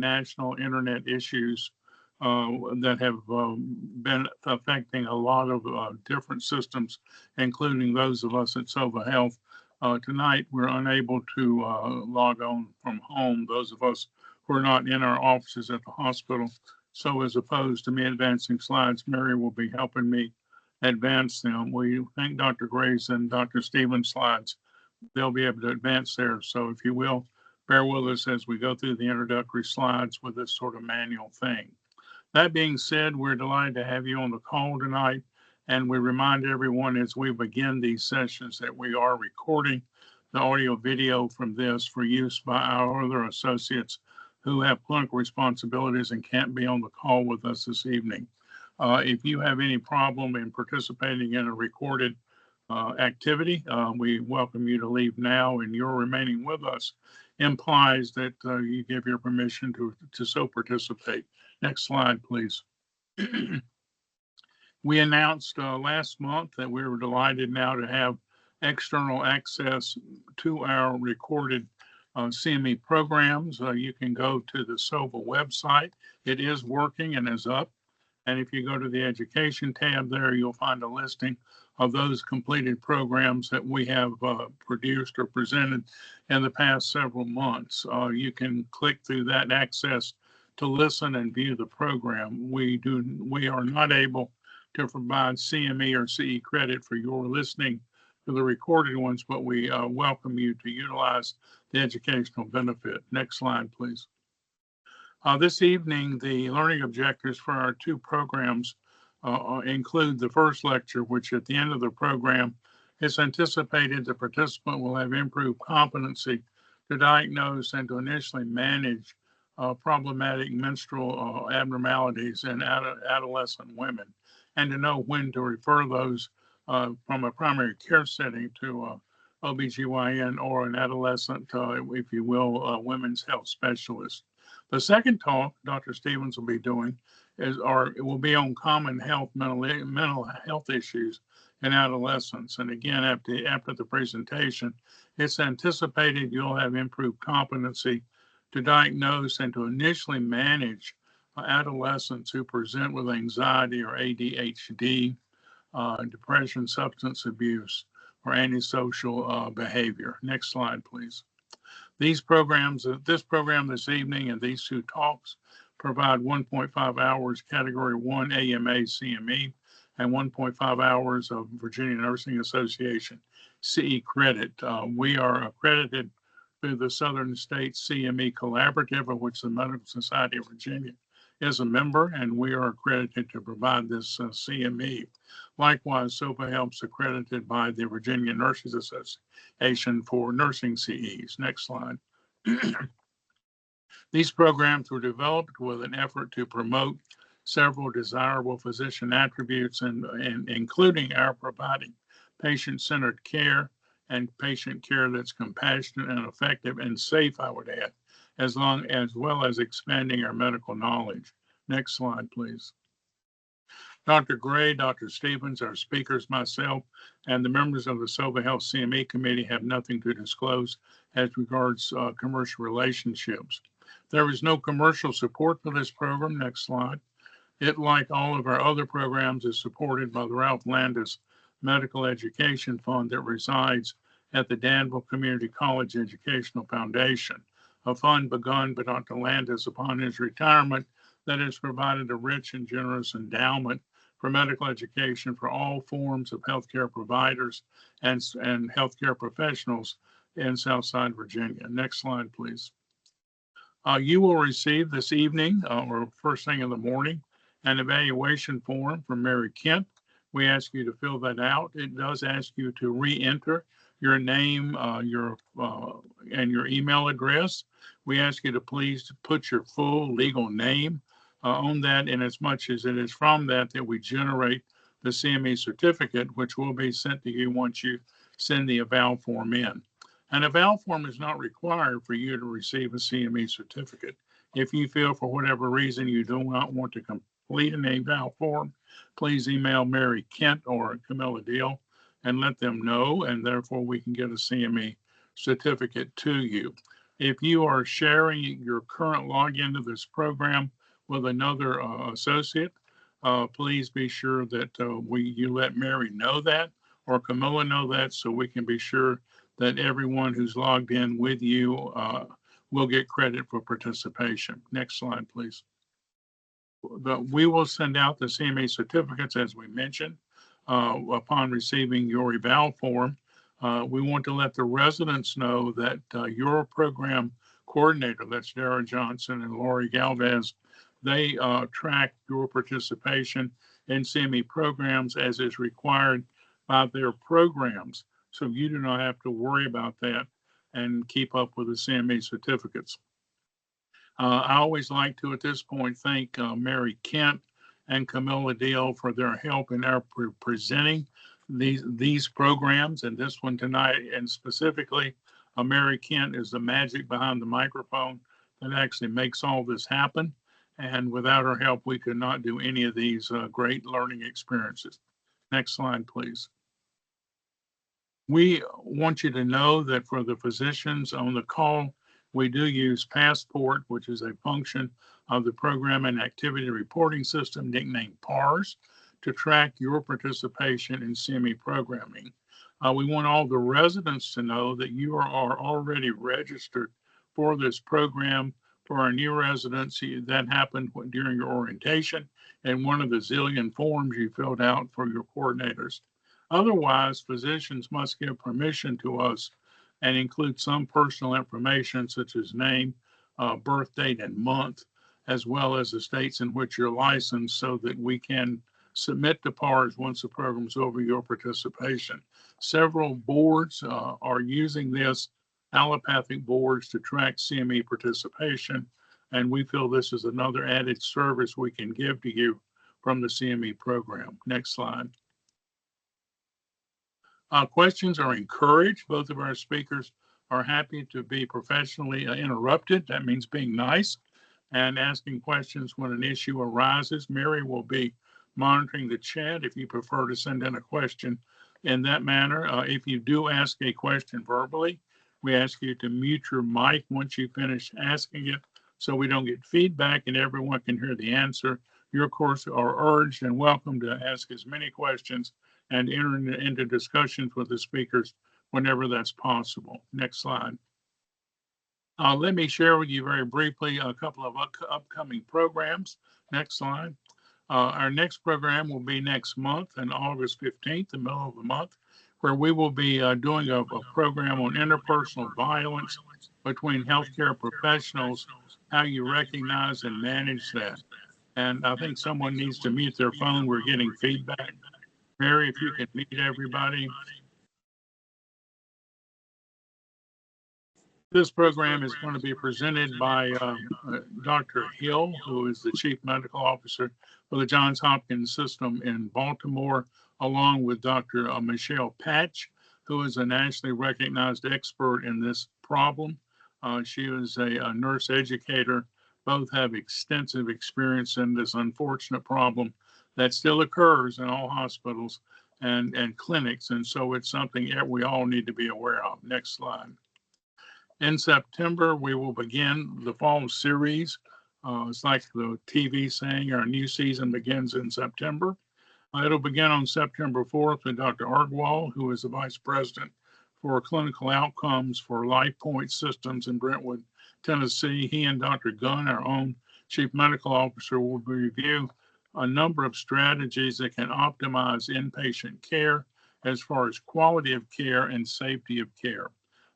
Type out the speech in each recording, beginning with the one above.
national internet issues that have been affecting a lot of different systems, including those of us at Sovah Health. Tonight, we're unable to log on from home, those of us who are not in our offices at the hospital. So as opposed to me advancing slides, Mary will be helping me advance them. We thank Dr. Gray's and Dr. Stevens' slides. They'll be able to advance there. So if you will, bear with us as we go through the introductory slides with this sort of manual thing. That being said, we're delighted to have you on the call tonight. And we remind everyone as we begin these sessions that we are recording the audio video from this for use by our other associates who have clinical responsibilities and can't be on the call with us this evening. If you have any problem in participating in a recorded activity, we welcome you to leave now, and your remaining with us implies that you give your permission to so participate. Next slide, please. We announced last month that we were delighted now to have external access to our recorded CME programs. You can go to the Sovah website. It is working and is up. And if you go to the education tab there, you'll find a listing of those completed programs that we have produced or presented in the past several months. You can click through that access to listen and view the program. We are not able to provide CME or CE credit for your listening to the recorded ones, but we welcome you to utilize the educational benefit. Next slide, please. This evening, the learning objectives for our two programs include the first lecture, which at the end of the program, it's anticipated the participant will have improved competency to diagnose and to initially manage problematic menstrual abnormalities in adolescent women, and to know when to refer those from a primary care setting to OBGYN or an adolescent, if you will, women's health specialist. The second talk Dr. Stevens will be doing it will be on common mental health issues in adolescents. And again, after the presentation, it's anticipated you'll have improved competency to diagnose and to initially manage adolescents who present with anxiety or ADHD, depression, substance abuse, or antisocial behavior. Next slide, please. This program this evening and these two talks provide 1.5 hours Category 1 AMA CME and 1.5 hours of Virginia Nursing Association CE credit. We are accredited through the Southern States CME Collaborative, of which the Medical Society of Virginia is a member, and we are accredited to provide this CME. Likewise, Sovah helps accredited by the Virginia Nurses Association for nursing CEs. Next slide. These programs were developed with an effort to promote several desirable physician attributes, and including our providing patient-centered care and patient care that's compassionate and effective and safe, I would add, as well as expanding our medical knowledge. Next slide, please. Dr. Gray, Dr. Stevens, our speakers, myself, and the members of the Sovah Health CME Committee have nothing to disclose as regards commercial relationships. There is no commercial support for this program. Next slide. It, like all of our other programs, is supported by the Ralph Landis Medical Education Fund that resides at the Danville Community College Educational Foundation, a fund begun by Dr. Landis upon his retirement that has provided a rich and generous endowment for medical education for all forms of healthcare providers and healthcare professionals in Southside Virginia. Next slide, please. You will receive this evening or first thing in the morning an evaluation form from Mary Kent. We ask you to fill that out. It does ask you to re-enter your name, and your email address. We ask you to please put your full legal name on that, in as much as it is from that we generate the CME certificate, which will be sent to you once you send the eval form in. An eval form is not required for you to receive a CME certificate. If you feel for whatever reason you do not want to complete an eval form, please email Mary Kent or Camilla Deal and let them know, and therefore we can get a CME certificate to you. If you are sharing your current login to this program with another associate, please be sure that you let Mary know that or Camilla know that so we can be sure that everyone who's logged in with you will get credit for participation. Next slide, please. We will send out the CME certificates, as we mentioned, upon receiving your eval form. We want to let the residents know that your program coordinator, that's Dara Johnson and Lori Galvez, they track your participation in CME programs as is required by their programs. So you do not have to worry about that and keep up with the CME certificates. I always like to, at this point, thank Mary Kent and Camilla Deal for their help in our presenting these programs and this one tonight. And specifically, Mary Kent is the magic behind the microphone that actually makes all this happen. And without her help, we could not do any of these great learning experiences. Next slide, please. We want you to know that for the physicians on the call, we do use Passport, which is a function of the Program and Activity Reporting System, nicknamed PARS, to track your participation in CME programming. We want all the residents to know that you are already registered for this program. For our new residents, that happened during your orientation and one of the zillion forms you filled out for your coordinators. Otherwise, physicians must give permission to us and include some personal information such as name, birth date, and month, as well as the states in which you're licensed so that we can submit to PARS once the program's over your participation. Several boards are using this, allopathic boards, to track CME participation, and we feel this is another added service we can give to you from the CME program. Next slide. Questions are encouraged. Both of our speakers are happy to be professionally interrupted. That means being nice and asking questions when an issue arises. Mary will be monitoring the chat if you prefer to send in a question in that manner. If you do ask a question verbally, we ask you to mute your mic once you finish asking it so we don't get feedback and everyone can hear the answer. You, of course, are urged and welcome to ask as many questions and enter into discussions with the speakers whenever that's possible. Next slide. Let me share with you very briefly a couple of upcoming programs. Next slide. Our next program will be next month on August 15th, the middle of the month, where we will be doing a program on interpersonal violence between healthcare professionals, how you recognize and manage that. And I think someone needs to mute their phone. We're getting feedback. Mary, if you can meet everybody. This program is going to be presented by Dr. Hill, who is the Chief Medical Officer for the Johns Hopkins System in Baltimore, along with Dr. Michelle Patch, who is a nationally recognized expert in this problem. She is a nurse educator. Both have extensive experience in this unfortunate problem that still occurs in all hospitals and clinics. And so it's something that we all need to be aware of. Next slide. In September, we will begin the fall series. It's like the TV saying our new season begins in September. It'll begin on September 4th with Dr. Argwal, who is the Vice President for Clinical Outcomes for LifePoint Systems in Brentwood, Tennessee. He and Dr. Gunn, our own Chief Medical Officer, will review a number of strategies that can optimize inpatient care as far as quality of care and safety of care.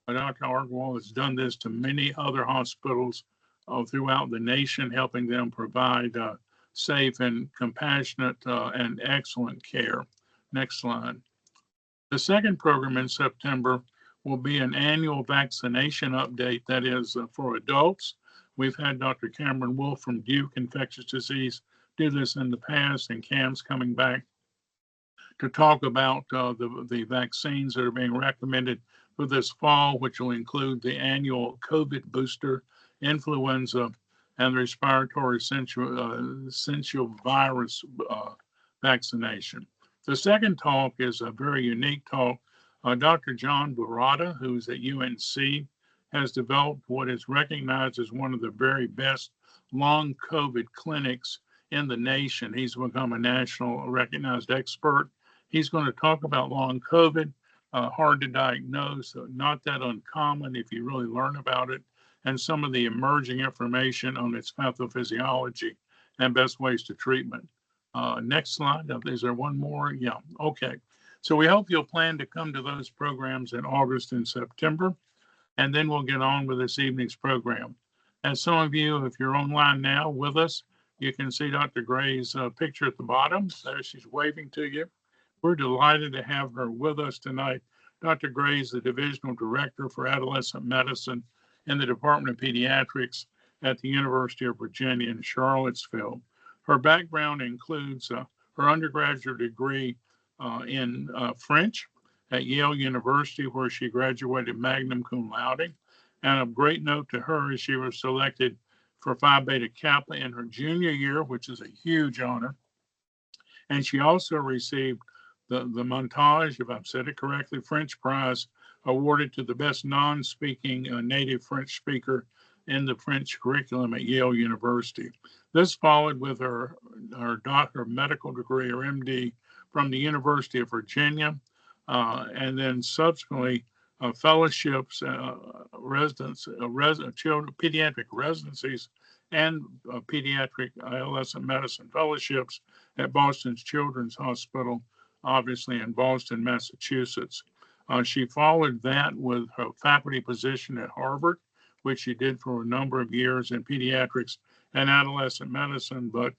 Dr. Argwal has done this to many other hospitals throughout the nation, helping them provide safe and compassionate and excellent care. Next slide. The second program in September will be an annual vaccination update, that is for adults. We've had Dr. Cameron Wolf from Duke Infectious Disease do this in the past, and Cam's coming back to talk about the vaccines that are being recommended for this fall, which will include the annual COVID booster, influenza, and the respiratory syncytial virus vaccination. The second talk is a very unique talk. Dr. John Barada, who's at UNC, has developed what is recognized as one of the very best long COVID clinics in the nation. He's become a national recognized expert. He's going to talk about long COVID, hard to diagnose, not that uncommon if you really learn about it, and some of the emerging information on its pathophysiology and best ways to treatment. Next slide. Is there one more? Yeah. Okay. So we hope you'll plan to come to those programs in August and September, and then we'll get on with this evening's program. And some of you, if you're online now with us, you can see Dr. Gray's picture at the bottom. There she's waving to you. We're delighted to have her with us tonight. Dr. Gray is the Divisional Director for Adolescent Medicine in the Department of Pediatrics at the University of Virginia in Charlottesville. Her background includes her undergraduate degree in French at Yale University, where she graduated magna cum laude. And of great note to her is she was selected for Phi Beta Kappa in her junior year, which is a huge honor. And she also received the Montage, if I've said it correctly, French Prize awarded to the best non-speaking native French speaker in the French curriculum at Yale University. This followed with her Doctor of Medical degree, or MD, from the University of Virginia, and then subsequently fellowships, pediatric residencies, and pediatric adolescent medicine fellowships at Boston's Children's Hospital, obviously in Boston, Massachusetts. She followed that with her faculty position at Harvard, which she did for a number of years in pediatrics and adolescent medicine, but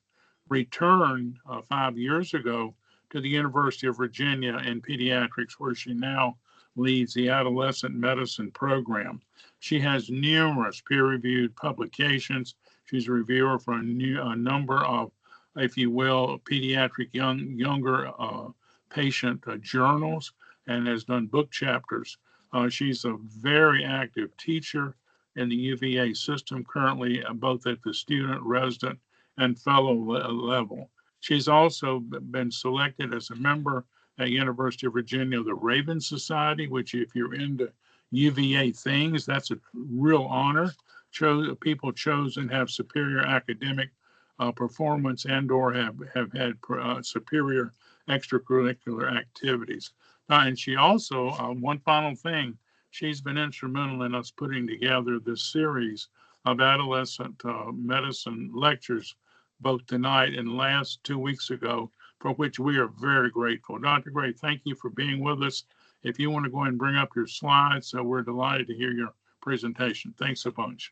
returned 5 years ago to the University of Virginia in pediatrics, where she now leads the adolescent medicine program. She has numerous peer-reviewed publications. She's a reviewer for a number of, if you will, pediatric younger patient journals, and has done book chapters. She's a very active teacher in the UVA system currently, both at the student, resident, and fellow level. She's also been selected as a member at University of Virginia, the Raven Society, which if you're into UVA things, that's a real honor. People chosen have superior academic performance and or have had superior extracurricular activities. And she also, one final thing, she's been instrumental in us putting together this series of adolescent medicine lectures, both tonight and last 2 weeks ago, for which we are very grateful. Dr. Gray, thank you for being with us. If you want to go ahead and bring up your slides, so we're delighted to hear your presentation. Thanks a bunch.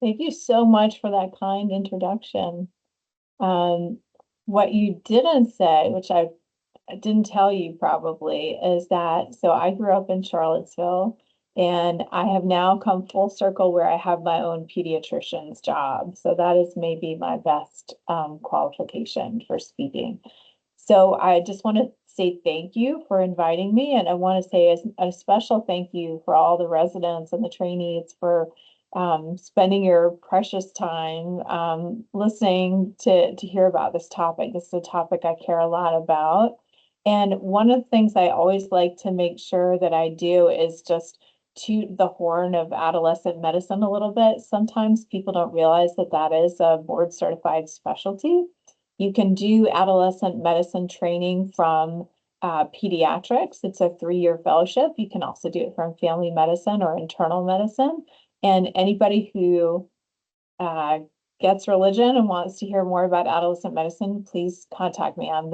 Thank you so much for that kind introduction. What you didn't say, which I didn't tell you probably, is that, so I grew up in Charlottesville, and I have now come full circle where I have my own pediatrician's job. So that is maybe my best qualification for speaking. So I just want to say thank you for inviting me. And I want to say a special thank you for all the residents and the trainees for spending your precious time listening to hear about this topic. This is a topic I care a lot about. And one of the things I always like to make sure that I do is just toot the horn of adolescent medicine a little bit. Sometimes people don't realize that that is a board certified specialty. You can do adolescent medicine training from pediatrics. It's a 3-year fellowship. You can also do it from family medicine or internal medicine. And anybody who gets religion and wants to hear more about adolescent medicine, please contact me. I'm on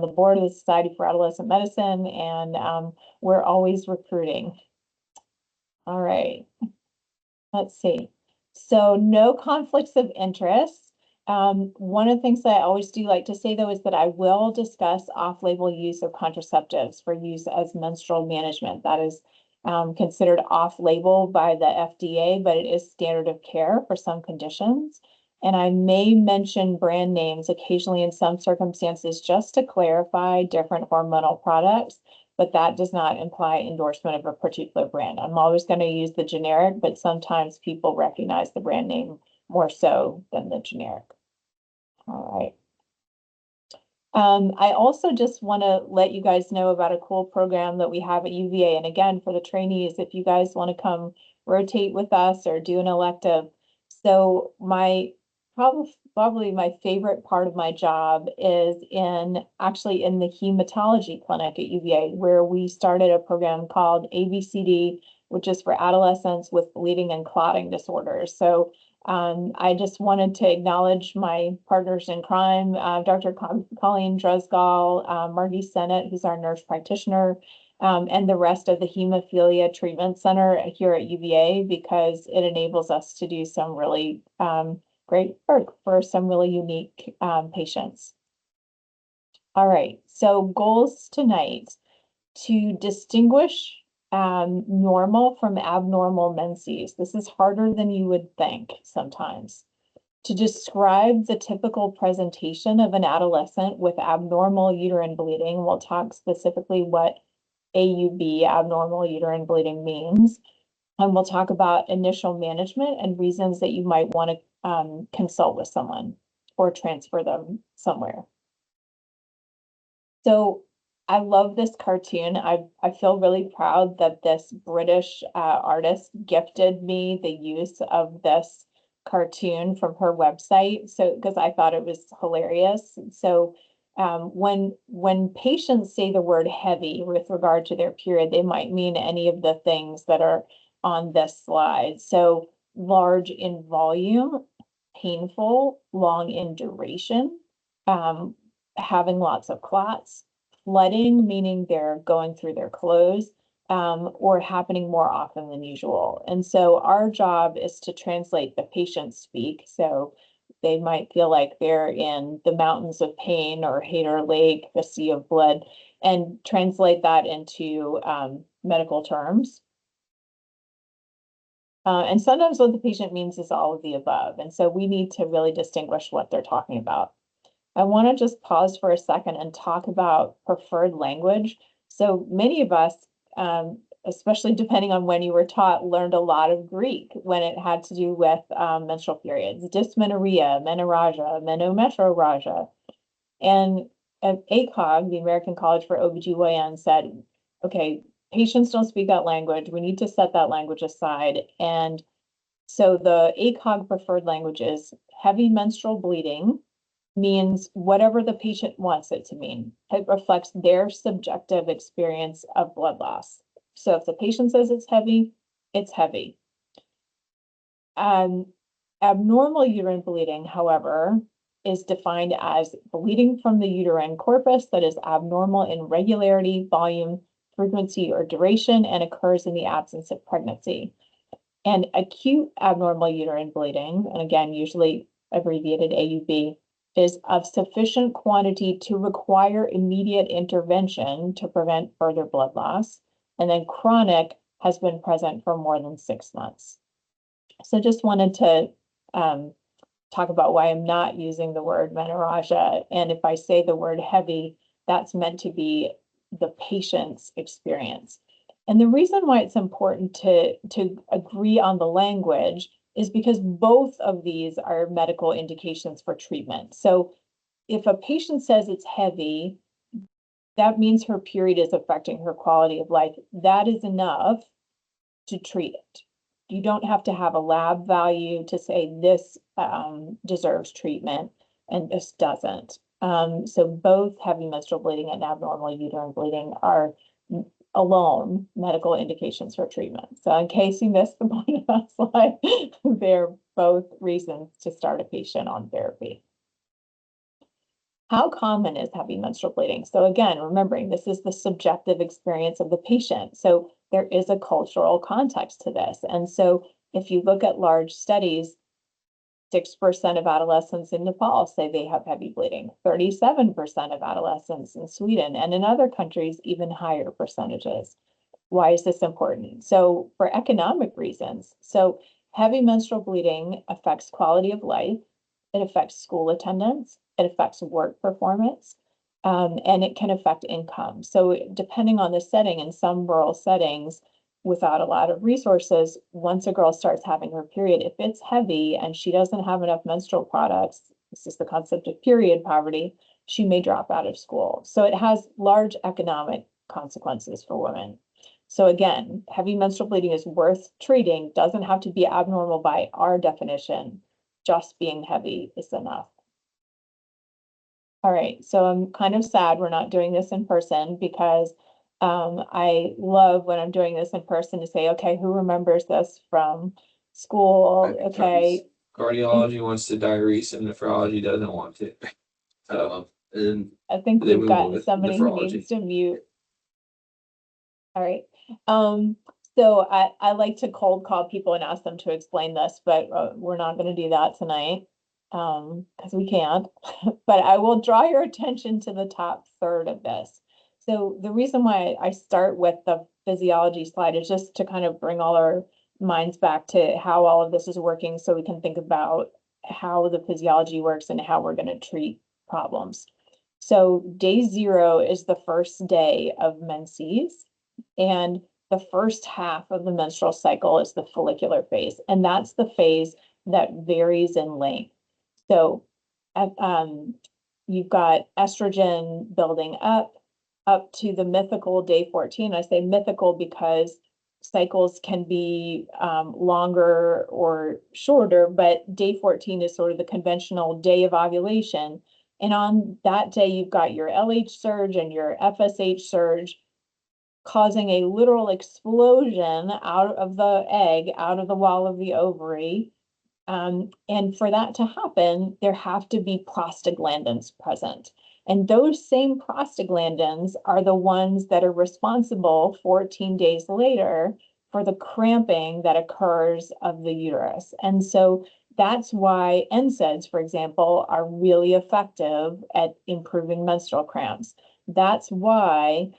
the board of the Society for Adolescent Medicine, and we're always recruiting. All right, let's see. So no conflicts of interest. One of the things that I always do like to say, though, is that I will discuss off-label use of contraceptives for use as menstrual management. That is considered off-label by the FDA, but it is standard of care for some conditions. And I may mention brand names occasionally in some circumstances just to clarify different hormonal products, but that does not imply endorsement of a particular brand. I'm always going to use the generic, but sometimes people recognize the brand name more so than the generic. All right. I also just want to let you guys know about a cool program that we have at UVA. And again, for the trainees, if you guys want to come rotate with us or do an elective. So probably my favorite part of my job is actually in the hematology clinic at UVA, where we started a program called ABCD, which is for adolescents with bleeding and clotting disorders. So I just wanted to acknowledge my partners in crime, Dr. Colleen Dresgall, Margie Sennett, who's our nurse practitioner, and the rest of the Hemophilia Treatment Center here at UVA, because it enables us to do some really great work for some really unique patients. All right, so goals tonight: to distinguish normal from abnormal menses. This is harder than you would think sometimes. To describe the typical presentation of an adolescent with abnormal uterine bleeding. We'll talk specifically what AUB, abnormal uterine bleeding, means. And we'll talk about initial management and reasons that you might want to consult with someone or transfer them somewhere. So I love this cartoon. I feel really proud that this British artist gifted me the use of this cartoon from her website. So because I thought it was hilarious. So when patients say the word heavy with regard to their period, they might mean any of the things that are on this slide. So large in volume, painful, long in duration, having lots of clots, flooding, meaning they're going through their clothes, or happening more often than usual. And so our job is to translate the patient speak. So they might feel like they're in the mountains of pain or Hater Lake, the sea of blood, and translate that into medical terms. And sometimes what the patient means is all of the above. And so we need to really distinguish what they're talking about. I want to just pause for a second and talk about preferred language. So many of us, especially depending on when you were taught, learned a lot of Greek when it had to do with menstrual periods: dysmenorrhea, menorrhagia, menometrorrhagia. And ACOG, the American College for OBGYN, said, okay, patients don't speak that language. We need to set that language aside. And so the ACOG preferred language is heavy menstrual bleeding, means whatever the patient wants it to mean. It reflects their subjective experience of blood loss. So if the patient says it's heavy, it's heavy. Abnormal uterine bleeding, however, is defined as bleeding from the uterine corpus that is abnormal in regularity, volume, frequency, or duration, and occurs in the absence of pregnancy. And acute abnormal uterine bleeding, and again, usually abbreviated AUB, is of sufficient quantity to require immediate intervention to prevent further blood loss. And then chronic has been present for more than 6 months. So just wanted to talk about why I'm not using the word menorrhagia. And if I say the word heavy, that's meant to be the patient's experience. And the reason why it's important to agree on the language is because both of these are medical indications for treatment. So if a patient says it's heavy, that means her period is affecting her quality of life. That is enough to treat it. You don't have to have a lab value to say this deserves treatment and this doesn't. So both heavy menstrual bleeding and abnormal uterine bleeding are alone medical indications for treatment. So in case you missed the point of that slide, they're both reasons to start a patient on therapy. How common is heavy menstrual bleeding? So again, remembering this is the subjective experience of the patient. So there is a cultural context to this. And so if you look at large studies, 6% of adolescents in Nepal say they have heavy bleeding, 37% of adolescents in Sweden, and in other countries, even higher percentages. Why is this important? So for economic reasons. So heavy menstrual bleeding affects quality of life. It affects school attendance. It affects work performance, and it can affect income. So depending on the setting, in some rural settings, without a lot of resources, once a girl starts having her period, if it's heavy and she doesn't have enough menstrual products, this is the concept of period poverty, she may drop out of school. So it has large economic consequences for women. So again, heavy menstrual bleeding is worth treating, doesn't have to be abnormal by our definition. Just being heavy is enough. All right, so I'm kind of sad we're not doing this in person because I love when I'm doing this in person to say, okay, who remembers this from school? Okay. Cardiology wants to diurese and nephrology doesn't want to. And I think Then we've we will got with somebody who nephrology. needs to mute. All right. So I like to cold call people and ask them to explain this, but we're not going to do that tonight because we can't. But I will draw your attention to the top third of this. So the reason why I start with the physiology slide is just to kind of bring all our minds back to how all of this is working so we can think about how the physiology works and how we're going to treat problems. So day 0 is the first day of menses, and the first half of the menstrual cycle is the follicular phase, and that's the phase that varies in length. So you've got estrogen building up to the mythical day 14. I say mythical because cycles can be longer or shorter, but day 14 is sort of the conventional day of ovulation. And on that day, you've got your LH surge and your FSH surge, causing a literal explosion out of the egg, out of the wall of the ovary. And for that to happen, there have to be prostaglandins present. And those same prostaglandins are the ones that are responsible 14 days later for the cramping that occurs of the uterus. And so that's why NSAIDs, for example, are really effective at improving menstrual cramps. That's why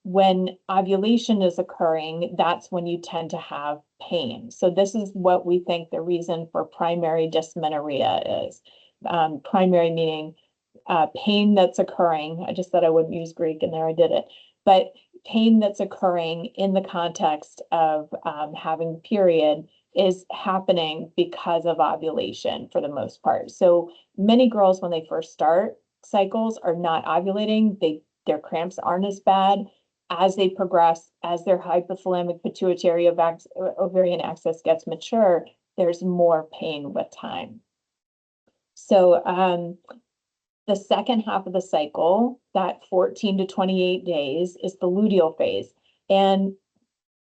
when ovulation is occurring, that's when you tend to have pain. So this is what we think the reason for primary dysmenorrhea is. Primary meaning pain that's occurring. I just said I wouldn't use Greek and there I did it. But pain that's occurring in the context of having a period is happening because of ovulation for the most part. So many girls, when they first start cycles, are not ovulating. Their cramps aren't as bad. As they progress, as their hypothalamic pituitary ovarian axis gets mature, there's more pain with time. So the second half of the cycle, that 14 to 28 days, is the luteal phase. And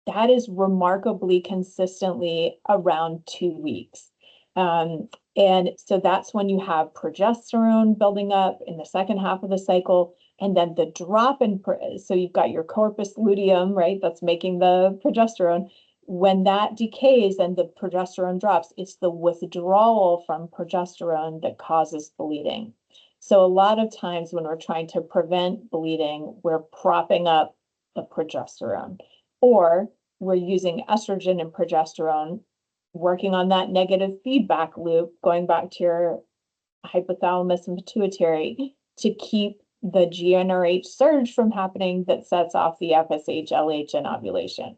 that is remarkably consistently around 2 weeks. And so that's when you have progesterone building up in the second half of the cycle. And then the drop in, so you've got your corpus luteum, right? That's making the progesterone. When that decays and the progesterone drops, it's the withdrawal from progesterone that causes bleeding. So a lot of times when we're trying to prevent bleeding, we're propping up the progesterone, or we're using estrogen and progesterone, working on that negative feedback loop, going back to your hypothalamus and pituitary to keep the GnRH surge from happening that sets off the FSH, LH, and ovulation.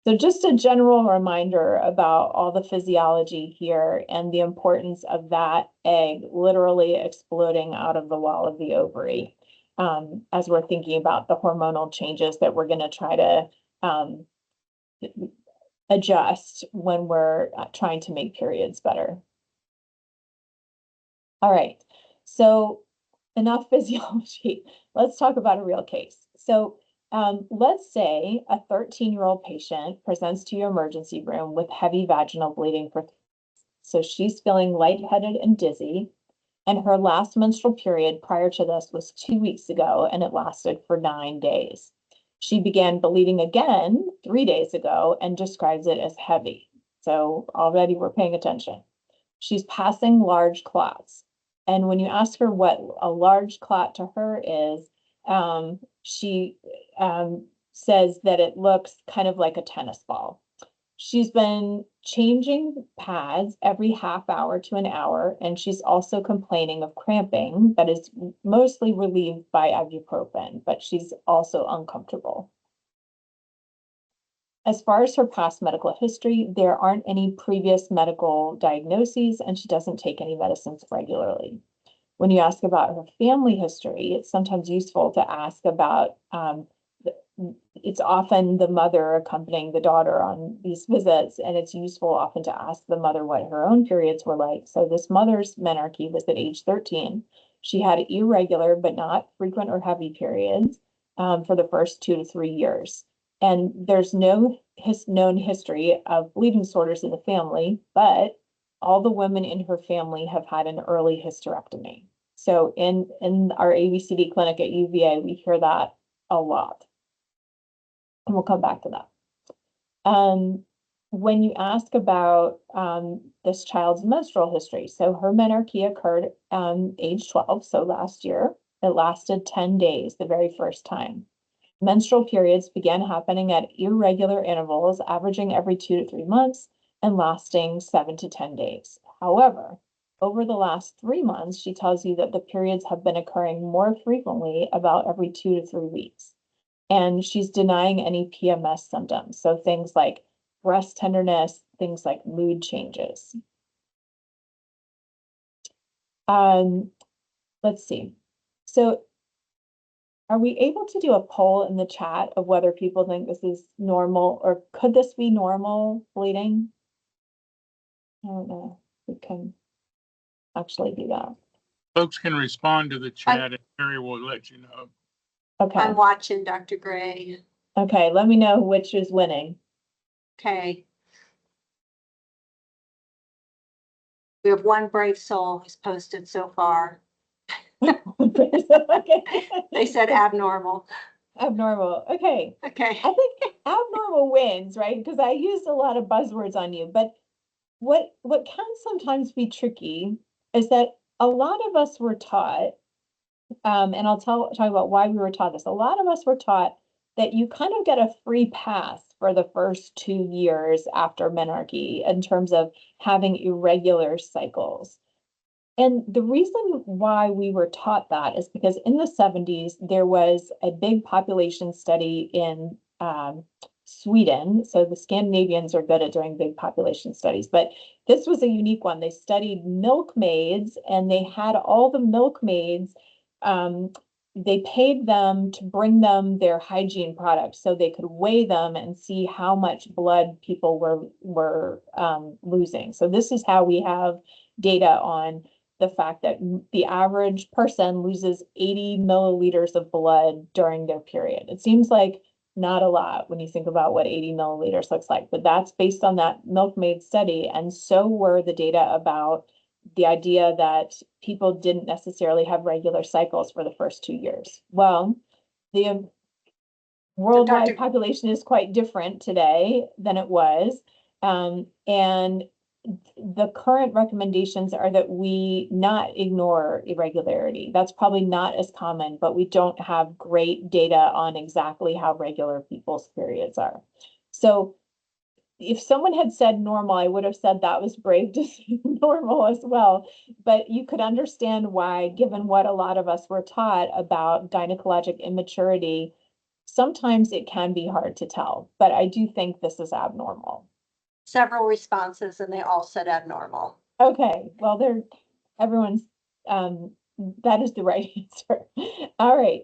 So just a general reminder about all the physiology here and the importance of that egg literally exploding out of the wall of the ovary as we're thinking about the hormonal changes that we're going to try to adjust when we're trying to make periods better. All right, so enough physiology. Let's talk about a real case. So let's say a 13-year-old patient presents to your emergency room with heavy vaginal bleeding so she's feeling lightheaded and dizzy, and her last menstrual period prior to this was 2 weeks ago, and it lasted for 9 days. She began bleeding again 3 days ago and describes it as heavy. So already we're paying attention. She's passing large clots. And when you ask her what a large clot to her is, she says that it looks kind of like a tennis ball. She's been changing pads every half hour to an hour, and she's also complaining of cramping that is mostly relieved by ibuprofen, but she's also uncomfortable. As far as her past medical history, there aren't any previous medical diagnoses, and she doesn't take any medicines regularly. When you ask about her family history, it's sometimes useful to ask about, it's often the mother accompanying the daughter on these visits, and it's useful often to ask the mother what her own periods were like. So this mother's menarche was at age 13. She had irregular but not frequent or heavy periods for the first 2 to 3 years. And there's no known history of bleeding disorders in the family, but all the women in her family have had an early hysterectomy. So in our ABCD clinic at UVA, we hear that a lot. And we'll come back to that. When you ask about this child's menstrual history, so her menarche occurred age 12, so last year. It lasted 10 days the very first time. Menstrual periods began happening at irregular intervals, averaging every 2 to 3 months and lasting 7 to 10 days. However, over the last 3 months, she tells you that the periods have been occurring more frequently, about every 2 to 3 weeks. And she's denying any PMS symptoms. So things like breast tenderness, things like mood changes. Let's see. So are we able to do a poll in the chat of whether people think this is normal, or could this be normal bleeding? I don't know if we can actually do that. Folks can respond to the chat and Mary will let you know. Okay. I'm watching Dr. Gray. Okay, let me know which is winning. Okay. We have one brave soul who's posted so far. Okay. They said abnormal. Abnormal. Okay. Okay. I think abnormal wins, right? Because I used a lot of buzzwords on you, but what can sometimes be tricky is that a lot of us were taught, and I'll talk about why we were taught this. A lot of us were taught that you kind of get a free pass for the first 2 years after menarche in terms of having irregular cycles. And the reason why we were taught that is because in the 70s, there was a big population study in Sweden. So the Scandinavians are good at doing big population studies, but this was a unique one. They studied milkmaids, and they had all the milkmaids, they paid them to bring them their hygiene products so they could weigh them and see how much blood people were losing. So this is how we have data on the fact that the average person loses 80 milliliters of blood during their period. It seems like not a lot when you think about what 80 milliliters looks like, but that's based on that milkmaid study. And so were the data about the idea that people didn't necessarily have regular cycles for the first 2 years. Well, the worldwide population is quite different today than it was. And the current recommendations are that we not ignore irregularity. That's probably not as common, but we don't have great data on exactly how regular people's periods are. So if someone had said normal, I would have said that was brave to say normal as well. But you could understand why, given what a lot of us were taught about gynecologic immaturity, sometimes it can be hard to tell. But I do think this is abnormal. Several responses and they all said abnormal. Okay, well, everyone's, that is the right answer. All right,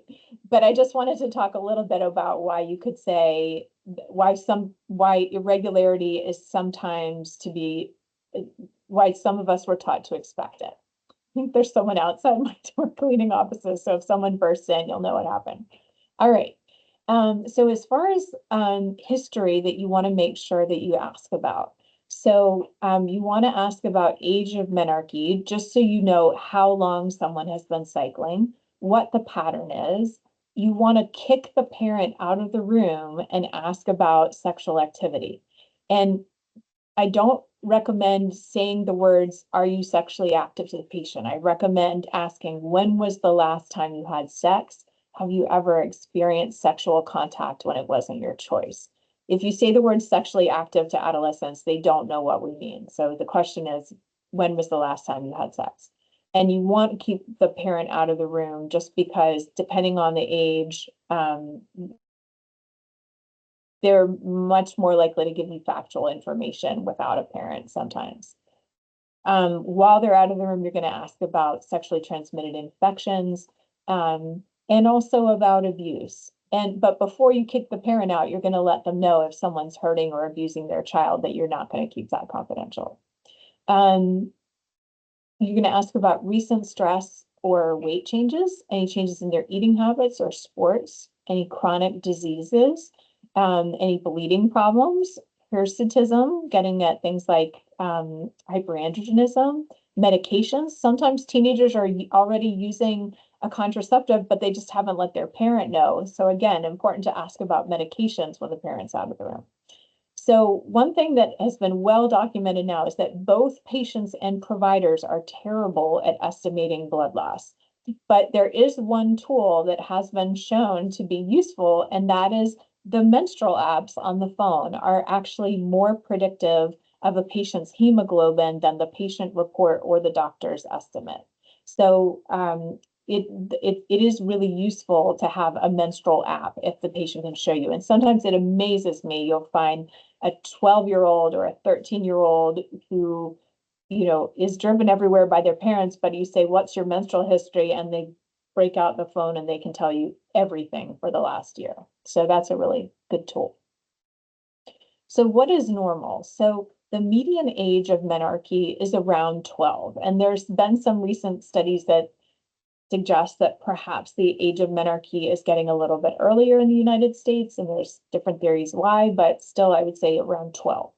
but I just wanted to talk a little bit about why you could say why irregularity is sometimes why some of us were taught to expect it. I think there's someone outside my door cleaning offices, so if someone bursts in, you'll know what happened. All right. So as far as history that you want to make sure that you ask about. So you want to ask about age of menarche, just so you know how long someone has been cycling, what the pattern is. You want to kick the parent out of the room and ask about sexual activity. And I don't recommend saying the words, "Are you sexually active?" to the patient. I recommend asking, "When was the last time you had sex? Have you ever experienced sexual contact when it wasn't your choice?" If you say the word sexually active to adolescents, they don't know what we mean. So the question is, when was the last time you had sex? And you want to keep the parent out of the room just because depending on the age, they're much more likely to give you factual information without a parent sometimes. While they're out of the room, you're going to ask about sexually transmitted infections, and also about abuse. But before you kick the parent out, you're going to let them know if someone's hurting or abusing their child, that you're not going to keep that confidential. You're going to ask about recent stress or weight changes, any changes in their eating habits or sports, any chronic diseases, any bleeding problems, hirsutism, getting at things like hyperandrogenism, medications. Sometimes teenagers are already using a contraceptive, but they just haven't let their parent know. So again, important to ask about medications when the parent's out of the room. So one thing that has been well documented now is that both patients and providers are terrible at estimating blood loss. But there is one tool that has been shown to be useful, and that is the menstrual apps on the phone are actually more predictive of a patient's hemoglobin than the patient report or the doctor's estimate. So it is really useful to have a menstrual app if the patient can show you. And sometimes it amazes me. You'll find a 12-year-old or a 13-year-old who, is driven everywhere by their parents, but you say, what's your menstrual history? And they break out the phone and they can tell you everything for the last year. So that's a really good tool. So what is normal? So the median age of menarche is around 12. And there's been some recent studies that suggest that perhaps the age of menarche is getting a little bit earlier in the United States, and there's different theories why, but still I would say around 12.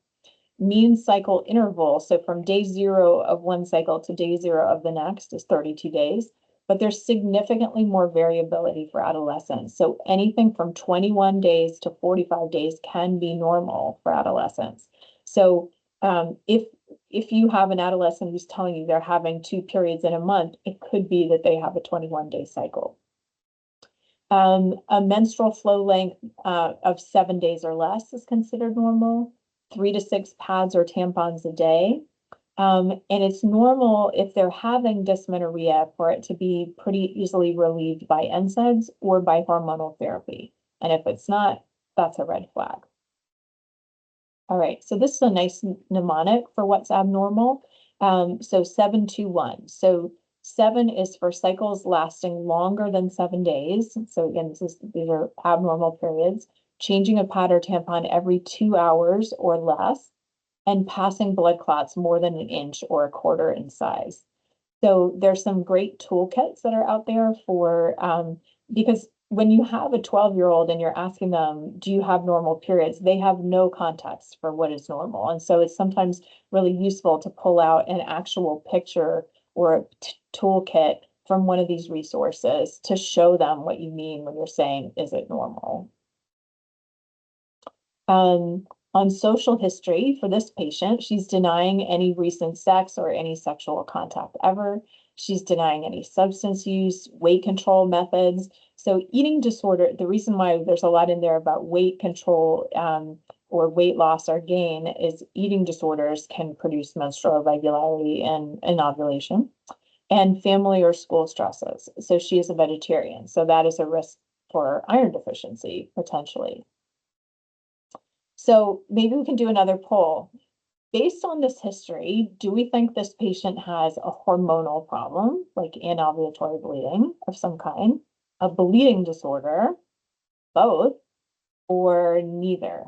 Mean cycle interval, so from day 0 of one cycle to day 0 of the next is 32 days, but there's significantly more variability for adolescents. So anything from 21 days to 45 days can be normal for adolescents. So if you have an adolescent who's telling you they're having 2 periods in a month, it could be that they have a 21-day cycle. A menstrual flow length of 7 days or less is considered normal. 3 to 6 pads or tampons a day. And it's normal if they're having dysmenorrhea for it to be pretty easily relieved by NSAIDs or by hormonal therapy. And if it's not, that's a red flag. All right, so this is a nice mnemonic for what's abnormal. So 721. So 7 is for cycles lasting longer than 7 days. So again, these are abnormal periods. Changing a pad or tampon every 2 hours or less, and passing blood clots more than an inch or a quarter in size. So there's some great toolkits that are out there for, because when you have a 12-year-old and you're asking them, do you have normal periods? They have no context for what is normal. And so it's sometimes really useful to pull out an actual picture or a toolkit from one of these resources to show them what you mean when you're saying, is it normal? On social history for this patient, she's denying any recent sex or any sexual contact ever. She's denying any substance use, weight control methods. So eating disorder, the reason why there's a lot in there about weight control or weight loss or gain is eating disorders can produce menstrual irregularity and ovulation, and family or school stresses. So she is a vegetarian. So that is a risk for iron deficiency potentially. So maybe we can do another poll. Based on this history, do we think this patient has a hormonal problem, like anovulatory bleeding of some kind, a bleeding disorder, both, or neither?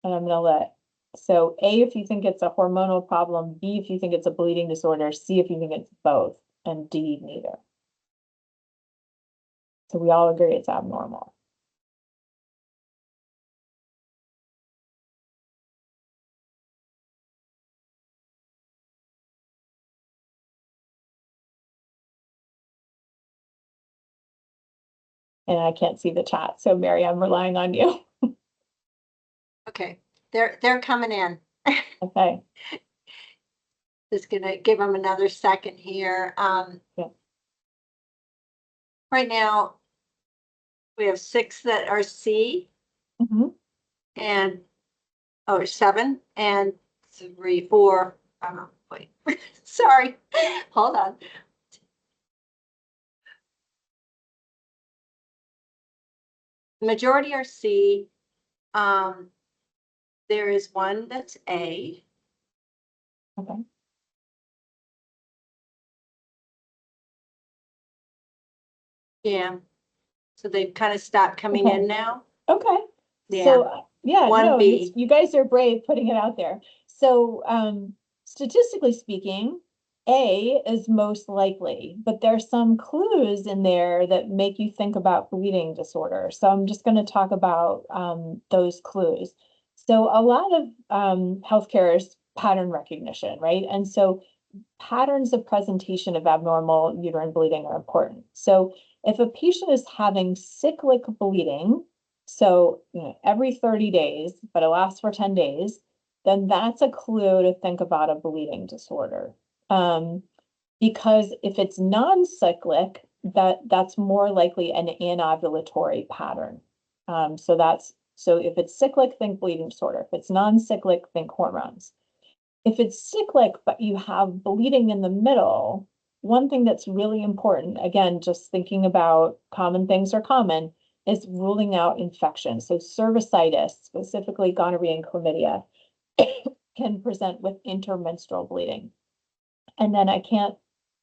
And I'm gonna so A, if you think it's a hormonal problem, B, if you think it's a bleeding disorder, C, if you think it's both, and D, neither. So we all agree it's abnormal. And I can't see the chat, so Mary, I'm relying on you. Okay, they're coming in. Okay. Just gonna give them another second here. Yeah. Right now, we have 6 that are C Mhm. and, or 7 and 3, 4. Wait, sorry, hold on. Majority are C. There is one that's A. Okay. Yeah. So they've kind of stopped coming Okay. in now. Okay. Yeah. So, yeah, no, 1B. you guys are brave putting it out there. So, statistically speaking, A is most likely, but there's some clues in there that make you think about bleeding disorder. So I'm just going to talk about those clues. So a lot of healthcare is pattern recognition, right? And so patterns of presentation of abnormal uterine bleeding are important. So if a patient is having cyclic bleeding, so every 30 days, but it lasts for 10 days, then that's a clue to think about a bleeding disorder. Because if it's non-cyclic, that's more likely an anovulatory pattern. So if it's cyclic, think bleeding disorder. If it's non-cyclic, think hormones. If it's cyclic, but you have bleeding in the middle, one thing that's really important, again, just thinking about common things are common, is ruling out infection. So cervicitis, specifically gonorrhea and chlamydia, can present with intermenstrual bleeding. And then I can't,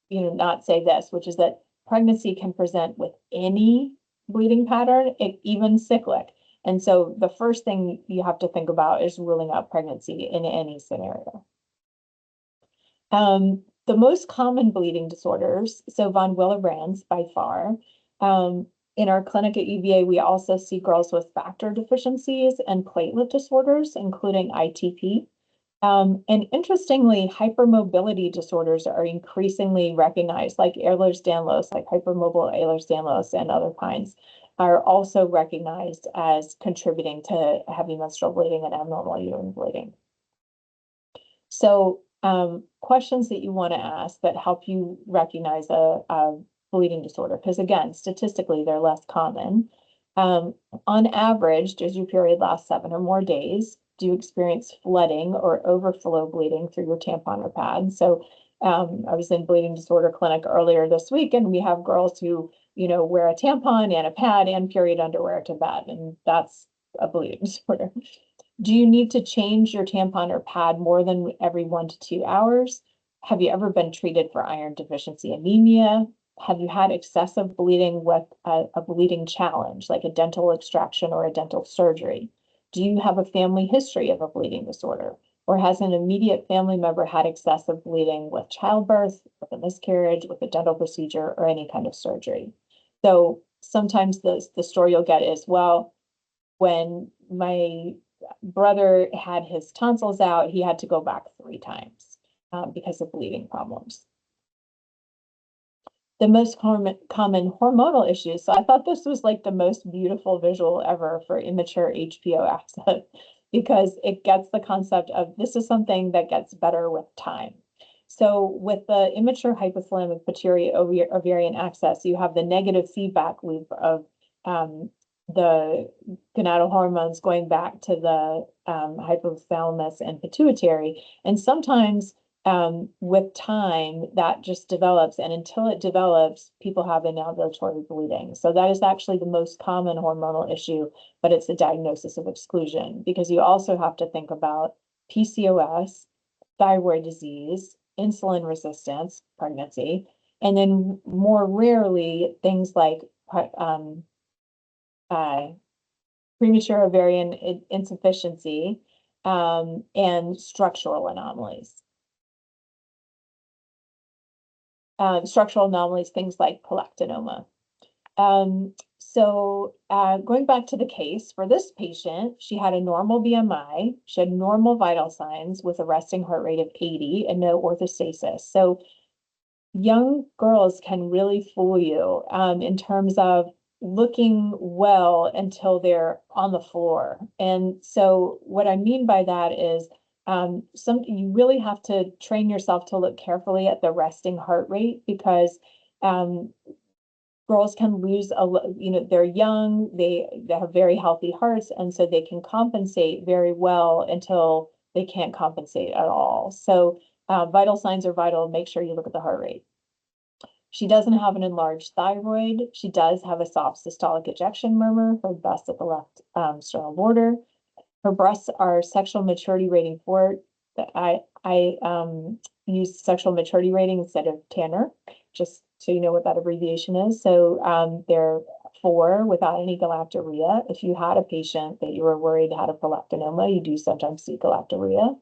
not say this, which is that pregnancy can present with any bleeding pattern, even cyclic. And so the first thing you have to think about is ruling out pregnancy in any scenario. The most common bleeding disorders, so von Willebrand's by far. In our clinic at UVA, we also see girls with factor deficiencies and platelet disorders, including ITP. And interestingly, hypermobility disorders are increasingly recognized, like Ehlers-Danlos, like hypermobile Ehlers-Danlos and other kinds are also recognized as contributing to heavy menstrual bleeding and abnormal uterine bleeding. So questions that you want to ask that help you recognize a bleeding disorder, because again, statistically, they're less common. On average, does your period last 7 or more days? Do you experience flooding or overflow bleeding through your tampon or pad? So I was in bleeding disorder clinic earlier this week, and we have girls who, wear a tampon and a pad and period underwear to bed, and that's a bleeding disorder. Do you need to change your tampon or pad more than every 1 to 2 hours? Have you ever been treated for iron deficiency anemia? Have you had excessive bleeding with a bleeding challenge, like a dental extraction or a dental surgery? Do you have a family history of a bleeding disorder? Or has an immediate family member had excessive bleeding with childbirth, with a miscarriage, with a dental procedure, or any kind of surgery? So sometimes the story you'll get is, well, when my brother had his tonsils out, he had to go back 3 times because of bleeding problems. The most common hormonal issues. So I thought this was like the most beautiful visual ever for immature HPO access because it gets the concept of this is something that gets better with time. So with the immature hypothalamic pituitary ovarian access, you have the negative feedback loop of the gonadal hormones going back to the hypothalamus and pituitary. And sometimes with time that just develops, and until it develops, people have anovulatory bleeding. So that is actually the most common hormonal issue, but it's a diagnosis of exclusion because you also have to think about PCOS, thyroid disease, insulin resistance, pregnancy, and then more rarely things like premature ovarian insufficiency and structural anomalies. Structural anomalies, things like prolactinoma. So going back to the case for this patient, she had a normal BMI, she had normal vital signs with a resting heart rate of 80 and no orthostasis. So young girls can really fool you in terms of looking well until they're on the floor. And so what I mean by that is you really have to train yourself to look carefully at the resting heart rate because girls can lose they're young, they have very healthy hearts, and so they can compensate very well until they can't compensate at all. So vital signs are vital. Make sure you look at the heart rate. She doesn't have an enlarged thyroid. She does have a soft systolic ejection murmur, her bust at the left sternal border. Her breasts are sexual maturity rating 4. I use sexual maturity rating instead of Tanner, just so you know what that abbreviation is. So they're 4 without any galactorrhea. If you had a patient that you were worried had a prolactinoma, you do sometimes see galactorrhea.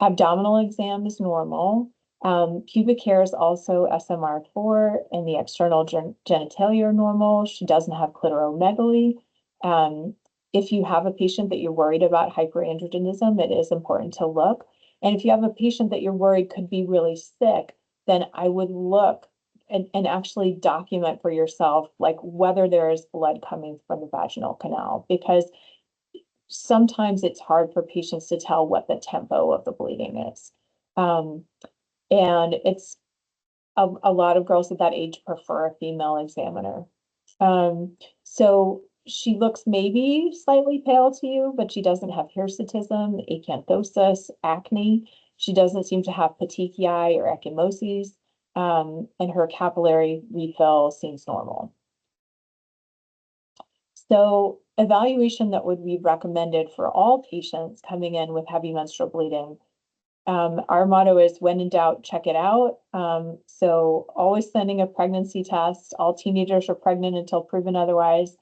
Abdominal exam is normal. Pubic hair is also SMR4, and the external genitalia are normal. She doesn't have clitoromegaly. If you have a patient that you're worried about hyperandrogenism, it is important to look. And if you have a patient that you're worried could be really sick, then I would look and actually document for yourself, like whether there is blood coming from the vaginal canal, because sometimes it's hard for patients to tell what the tempo of the bleeding is. And it's a lot of girls at that age prefer a female examiner. So she looks maybe slightly pale to you, but she doesn't have hirsutism, acanthosis, acne. She doesn't seem to have petechiae or ecchymoses, and her capillary refill seems normal. So evaluation that would be recommended for all patients coming in with heavy menstrual bleeding. Our motto is when in doubt, check it out. So always sending a pregnancy test. All teenagers are pregnant until proven otherwise.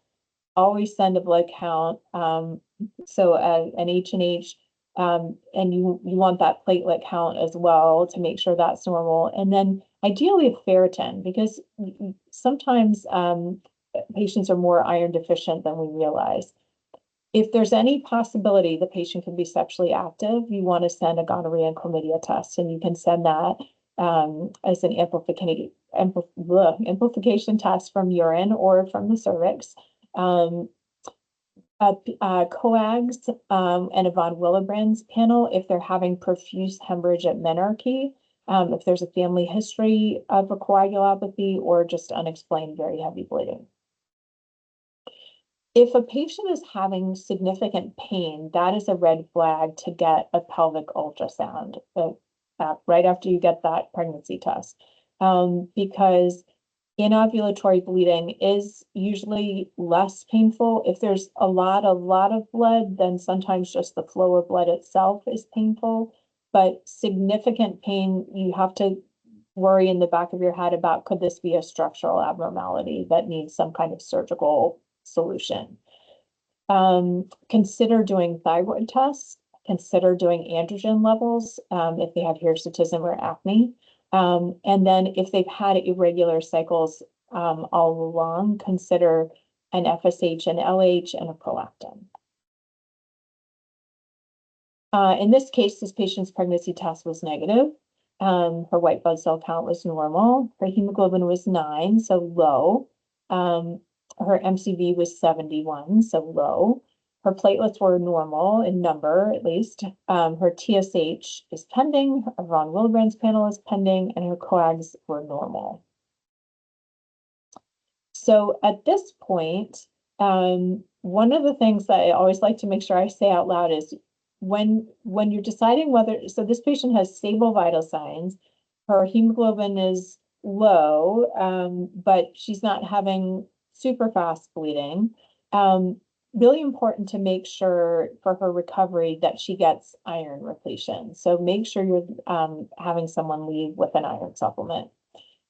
Always send a blood count. So an H&H, and you want that platelet count as well to make sure that's normal. And then ideally a ferritin, because sometimes patients are more iron deficient than we realize. If there's any possibility the patient can be sexually active, you want to send a gonorrhea and chlamydia test, and you can send that as an amplification test from urine or from the cervix. Coags and a von Willebrand's panel if they're having profuse hemorrhage at menarche, if there's a family history of a coagulopathy or just unexplained very heavy bleeding. If a patient is having significant pain, that is a red flag to get a pelvic ultrasound right after you get that pregnancy test, because anovulatory bleeding is usually less painful. If there's a lot of blood, then sometimes just the flow of blood itself is painful. But significant pain, you have to worry in the back of your head about, could this be a structural abnormality that needs some kind of surgical solution? Consider doing thyroid tests, consider doing androgen levels if they have hirsutism or acne. And then if they've had irregular cycles all along, consider an FSH, an LH, and a prolactin. In this case, this patient's pregnancy test was negative. Her white blood cell count was normal. Her hemoglobin was 9, so low. Her MCV was 71, so low. Her platelets were normal in number, at least. Her TSH is pending, her von Willebrand's panel is pending, and her coags were normal. So at this point, one of the things that I always like to make sure I say out loud is when you're deciding whether, so this patient has stable vital signs, her hemoglobin is low, but she's not having super fast bleeding. Really important to make sure for her recovery that she gets iron repletion. So make sure you're having someone leave with an iron supplement.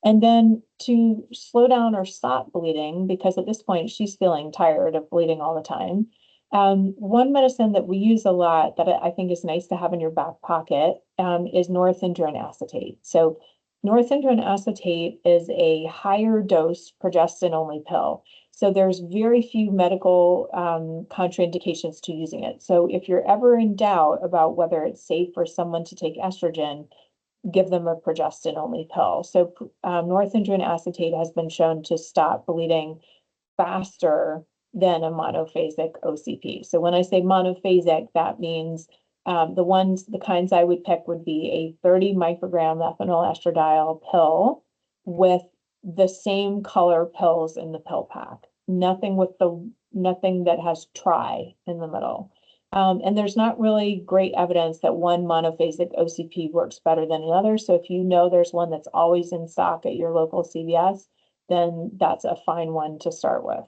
And then to slow down or stop bleeding, because at this point she's feeling tired of bleeding all the time. One medicine that we use a lot that I think is nice to have in your back pocket is norethindrone acetate. So norethindrone acetate is a higher dose progestin-only pill. So there's very few medical contraindications to using it. So if you're ever in doubt about whether it's safe for someone to take estrogen, give them a progestin-only pill. So norethindrone acetate has been shown to stop bleeding faster than a monophasic OCP. So when I say monophasic, that means the kinds I would pick would be a 30 microgram ethanol estradiol pill with the same color pills in the pill pack. Nothing that has tri in the middle. And there's not really great evidence that one monophasic OCP works better than another. So if you know there's one that's always in stock at your local CVS, then that's a fine one to start with.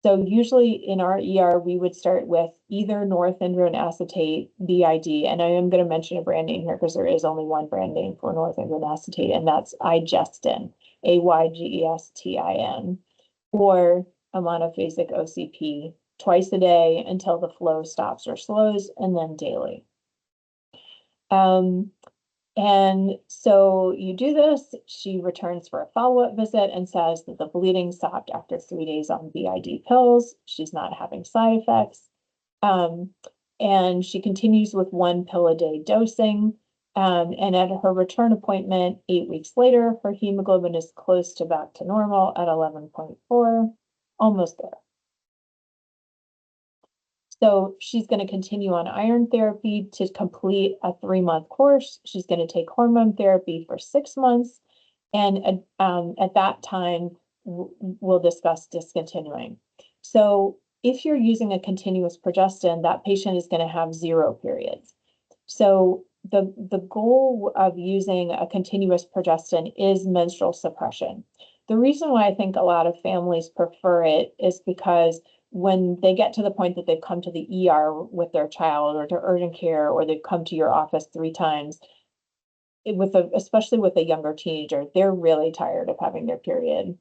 So usually in our ER, we would start with either norethindrone acetate BID, and I am going to mention a brand name here because there is only one brand name for norethindrone acetate, and that's Igestin, AYGESTIN, or a monophasic OCP twice a day until the flow stops or slows, and then daily. And so you do this, she returns for a follow-up visit and says that the bleeding stopped after 3 days on BID pills. She's not having side effects. And she continues with 1 pill a day dosing. And at her return appointment 8 weeks later, her hemoglobin is close to back to normal at 11.4, almost there. So she's going to continue on iron therapy to complete a 3-month course. She's going to take hormone therapy for 6 months. And at that time, we'll discuss discontinuing. So if you're using a continuous progestin, that patient is going to have 0 periods. So the goal of using a continuous progestin is menstrual suppression. The reason why I think a lot of families prefer it is because when they get to the point that they've come to the ER with their child or to urgent care, or they've come to your office 3 times, especially with a younger teenager, they're really tired of having their period.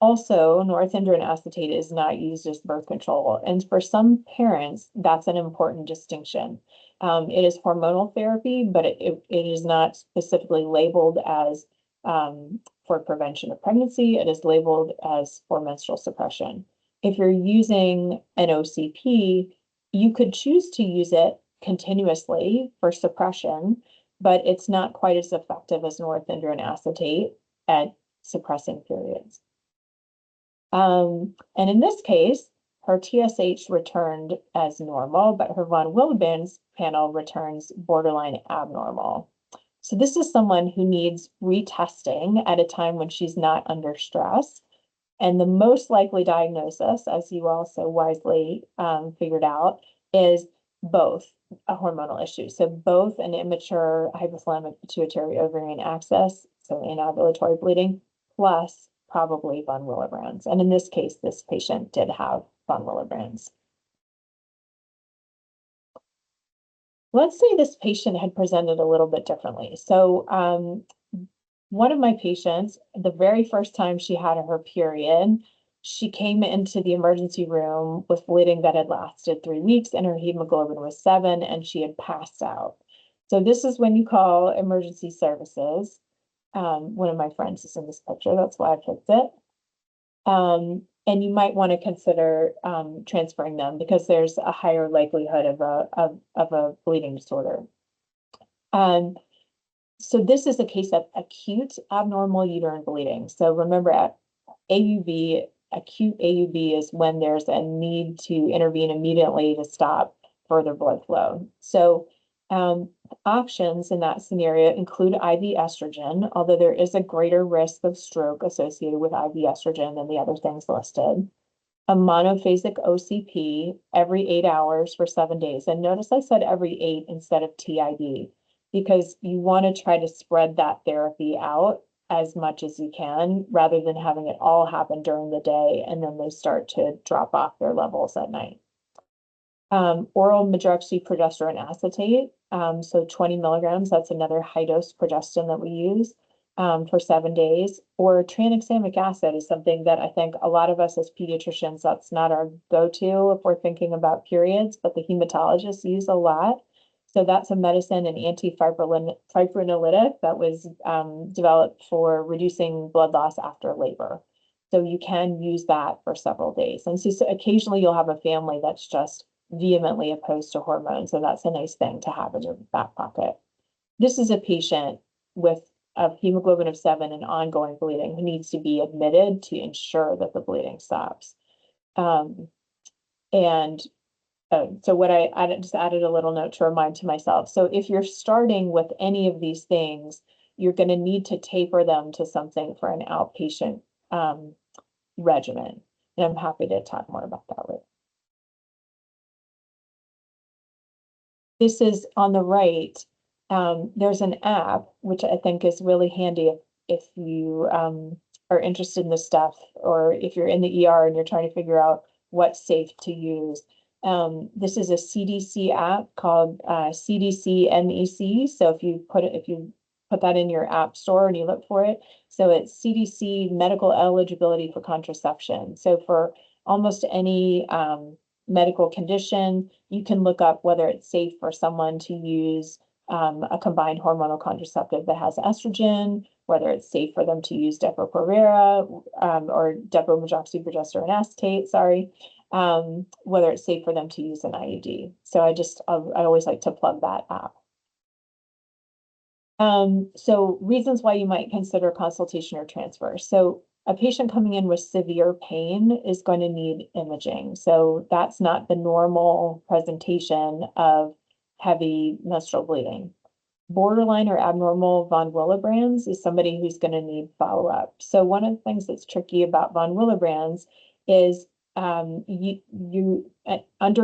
Also, norethindrone acetate is not used as birth control. And for some parents, that's an important distinction. It is hormonal therapy, but it is not specifically labeled as for prevention of pregnancy. It is labeled as for menstrual suppression. If you're using an OCP, you could choose to use it continuously for suppression, but it's not quite as effective as norethindrone acetate at suppressing periods. And in this case, her TSH returned as normal, but her von Willebrand's panel returns borderline abnormal. So this is someone who needs retesting at a time when she's not under stress. And the most likely diagnosis, as you also wisely figured out, is both a hormonal issue. So both an immature hypothalamic pituitary ovarian axis, so anovulatory bleeding, plus probably von Willebrand's. And in this case, this patient did have von Willebrand's. Let's say this patient had presented a little bit differently. So one of my patients, the very first time she had her period, she came into the emergency room with bleeding that had lasted 3 weeks and her hemoglobin was 7 and she had passed out. So this is when you call emergency services. One of my friends is in this picture, that's why I picked it. And you might want to consider transferring them because there's a higher likelihood of a bleeding disorder. So this is a case of acute abnormal uterine bleeding. So remember, at AUB, acute AUB is when there's a need to intervene immediately to stop further blood flow. So options in that scenario include IV estrogen, although there is a greater risk of stroke associated with IV estrogen than the other things listed. A monophasic OCP every 8 hours for 7 days. And notice I said every 8 instead of TID, because you want to try to spread that therapy out as much as you can, rather than having it all happen during the day and then they start to drop off their levels at night. Oral medroxyprogesterone acetate, so 20 milligrams, that's another high dose progestin that we use for 7 days. Or tranexamic acid is something that I think a lot of us as pediatricians, that's not our go-to if we're thinking about periods, but the hematologists use a lot. So that's a medicine, an antifibrinolytic that was developed for reducing blood loss after labor. So you can use that for several days. And so occasionally you'll have a family that's just vehemently opposed to hormones. So that's a nice thing to have in your back pocket. This is a patient with a hemoglobin of 7 and ongoing bleeding who needs to be admitted to ensure that the bleeding stops. So what I just added a little note to remind to myself. So if you're starting with any of these things, you're going to need to taper them to something for an outpatient regimen. And I'm happy to talk more about that later. This is on the right. There's an app, which I think is really handy if you are interested in this stuff, or if you're in the ER and you're trying to figure out what's safe to use. This is a CDC app called CDC MEC. So if you put that in your app store and you look for it, so it's CDC medical eligibility for contraception. So for almost any medical condition, you can look up whether it's safe for someone to use a combined hormonal contraceptive that has estrogen, whether it's safe for them to use Depo-Provera or depo-medroxyprogesterone acetate, whether it's safe for them to use an IUD. So I always like to plug that app. So reasons why you might consider consultation or transfer. So a patient coming in with severe pain is going to need imaging. So that's not the normal presentation of heavy menstrual bleeding. Borderline or abnormal von Willebrand's is somebody who's going to need follow-up. So one of the things that's tricky about von Willebrand's is under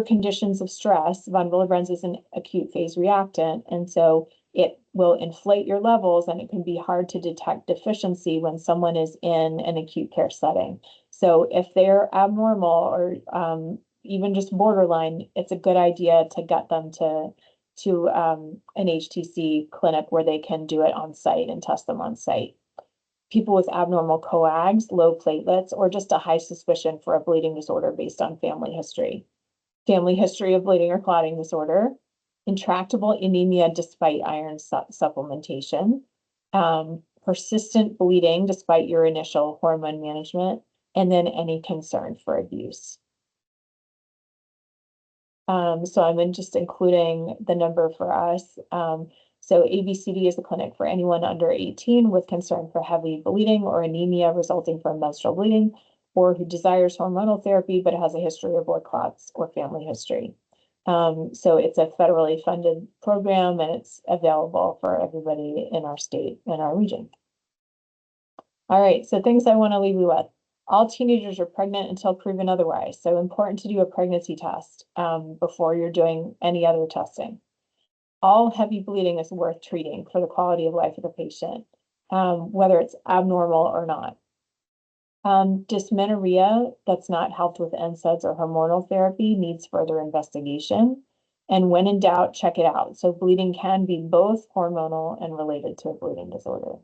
conditions of stress, von Willebrand's is an acute phase reactant, and so it will inflate your levels, and it can be hard to detect deficiency when someone is in an acute care setting. So if they're abnormal or even just borderline, it's a good idea to get them to an HTC clinic where they can do it on site and test them on site. People with abnormal coags, low platelets, or just a high suspicion for a bleeding disorder based on family history of bleeding or clotting disorder, intractable anemia despite iron supplementation, persistent bleeding despite your initial hormone management, and then any concern for abuse. So I'm just including the number for us. So ABCD is a clinic for anyone under 18 with concern for heavy bleeding or anemia resulting from menstrual bleeding, or who desires hormonal therapy but has a history of blood clots or family history. So it's a federally funded program, and it's available for everybody in our state, in our region. All right, so things I want to leave you with. All teenagers are pregnant until proven otherwise. So important to do a pregnancy test before you're doing any other testing. All heavy bleeding is worth treating for the quality of life of the patient, whether it's abnormal or not. Dysmenorrhea that's not helped with NSAIDs or hormonal therapy needs further investigation. And when in doubt, check it out. So bleeding can be both hormonal and related to a bleeding disorder.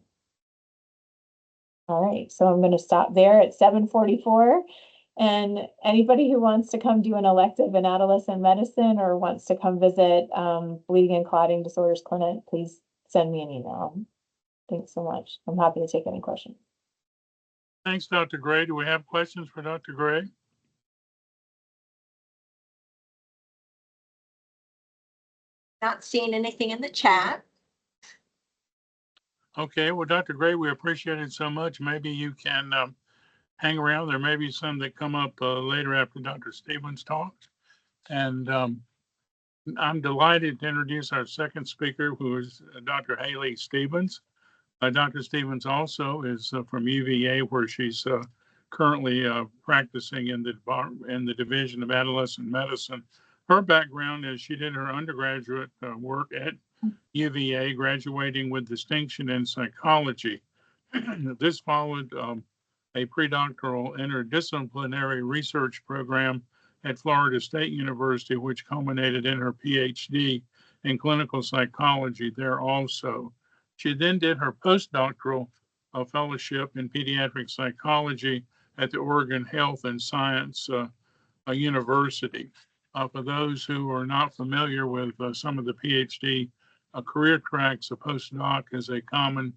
All right, so I'm going to stop there at 7:44. And anybody who wants to come do an elective in adolescent medicine or wants to come visit Bleeding and Clotting Disorders Clinic, please send me an email. Thanks so much. I'm happy to take any questions. Thanks, Dr. Gray. Do we have questions for Dr. Gray? Not seeing anything in the chat. Okay, well, Dr. Gray, we appreciate it so much. Maybe you can hang around. There may be some that come up later after Dr. Stevens talks. And I'm delighted to introduce our second speaker, who is Dr. Haley Stevens. Dr. Stevens also is from UVA, where she's currently practicing in the Division of Adolescent Medicine. Her background is she did her undergraduate work at UVA, graduating with distinction in psychology. This followed a predoctoral interdisciplinary research program at Florida State University, which culminated in her PhD in clinical psychology there also. She then did her postdoctoral fellowship in pediatric psychology at the Oregon Health and Science University. For those who are not familiar with some of the PhD career tracks, a postdoc is a common,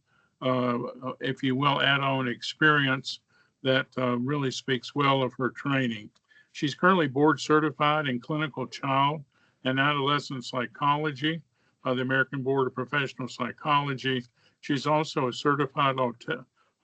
if you will, add-on experience that really speaks well of her training. She's currently board certified in clinical child and adolescent psychology by the American Board of Professional Psychology. She's also a certified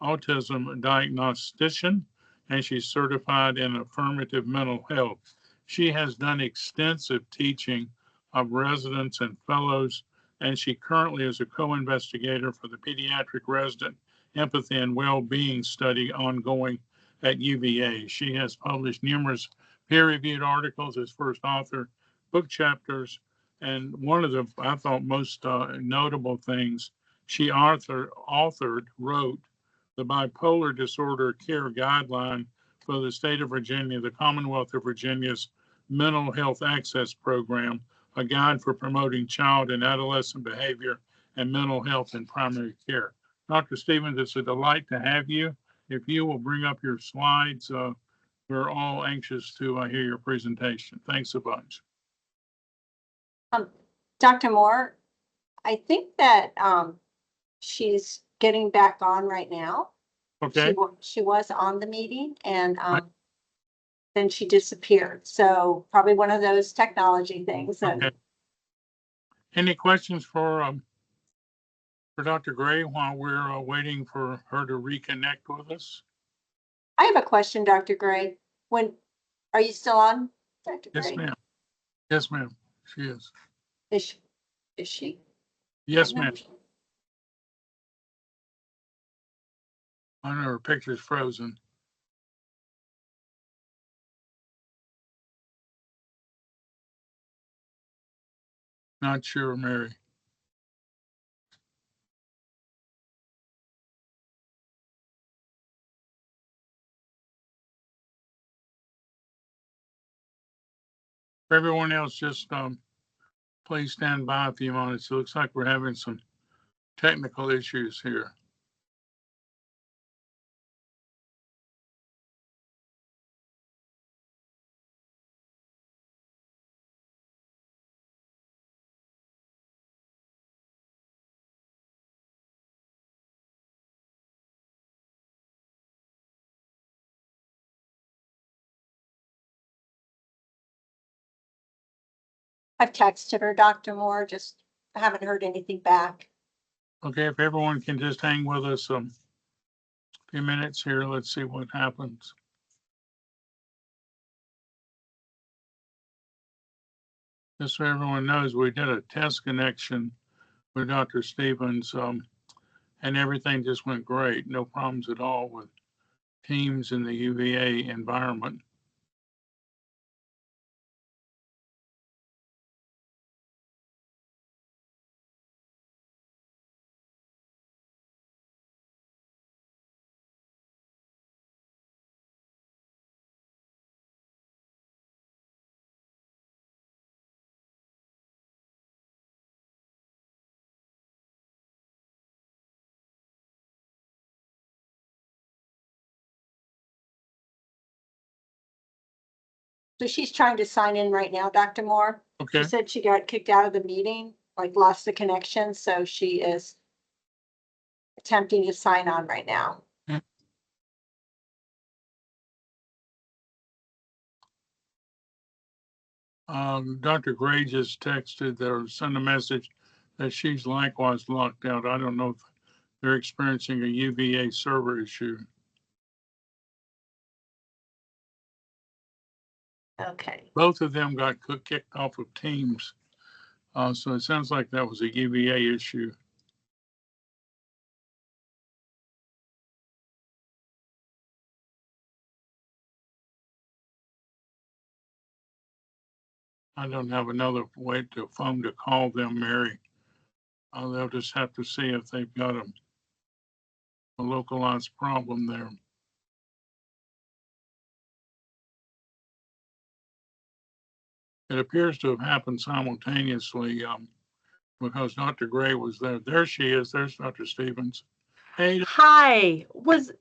autism diagnostician, and she's certified in affirmative mental health. She has done extensive teaching of residents and fellows, and she currently is a co-investigator for the Pediatric Resident Empathy and Well-Being Study ongoing at UVA. She has published numerous peer-reviewed articles as first author, book chapters, and one of the, I thought, most notable things, she wrote the Bipolar Disorder Care Guideline for the state of Virginia, the Commonwealth of Virginia's Mental Health Access Program, a guide for promoting child and adolescent behavior and mental health in primary care. Dr. Stevens, it's a delight to have you. If you will bring up your slides, we're all anxious to hear your presentation. Thanks a bunch. Dr. Moore, I think that she's getting back on right now. Okay. She was on the meeting and then she disappeared. So probably one of those technology things. Okay. Any questions for Dr. Gray while we're waiting for her to reconnect with us? I have a question, Dr. Gray. Are you still on, Dr. Gray? Yes, ma'am. Yes, ma'am. She is. Is she? Yes, ma'am. I know her picture's frozen. Not sure, Mary. For everyone else, just please stand by a few moments. It looks like we're having some technical issues here. I've texted her, Dr. Moore, just haven't heard anything back. Okay, if everyone can just hang with us a few minutes here, let's see what happens. Just so everyone knows, we did a test connection with Dr. Stevens, and everything just went great. No problems at all with Teams in the UVA environment. So she's trying to sign in right now, Dr. Moore. Okay. She said she got kicked out of the meeting, like lost the connection, so she is attempting to sign on right now. Dr. Gray just texted or sent a message that she's likewise locked out. I don't know if they're experiencing a UVA server issue. Okay. Both of them got kicked off of Teams. So it sounds like that was a UVA issue. I don't have another way to phone to call them, Mary. They'll just have to see if they've got a localized problem there. It appears to have happened simultaneously because Dr. Gray was there. There she is. There's Dr. Stevens. Hey. Hi. Was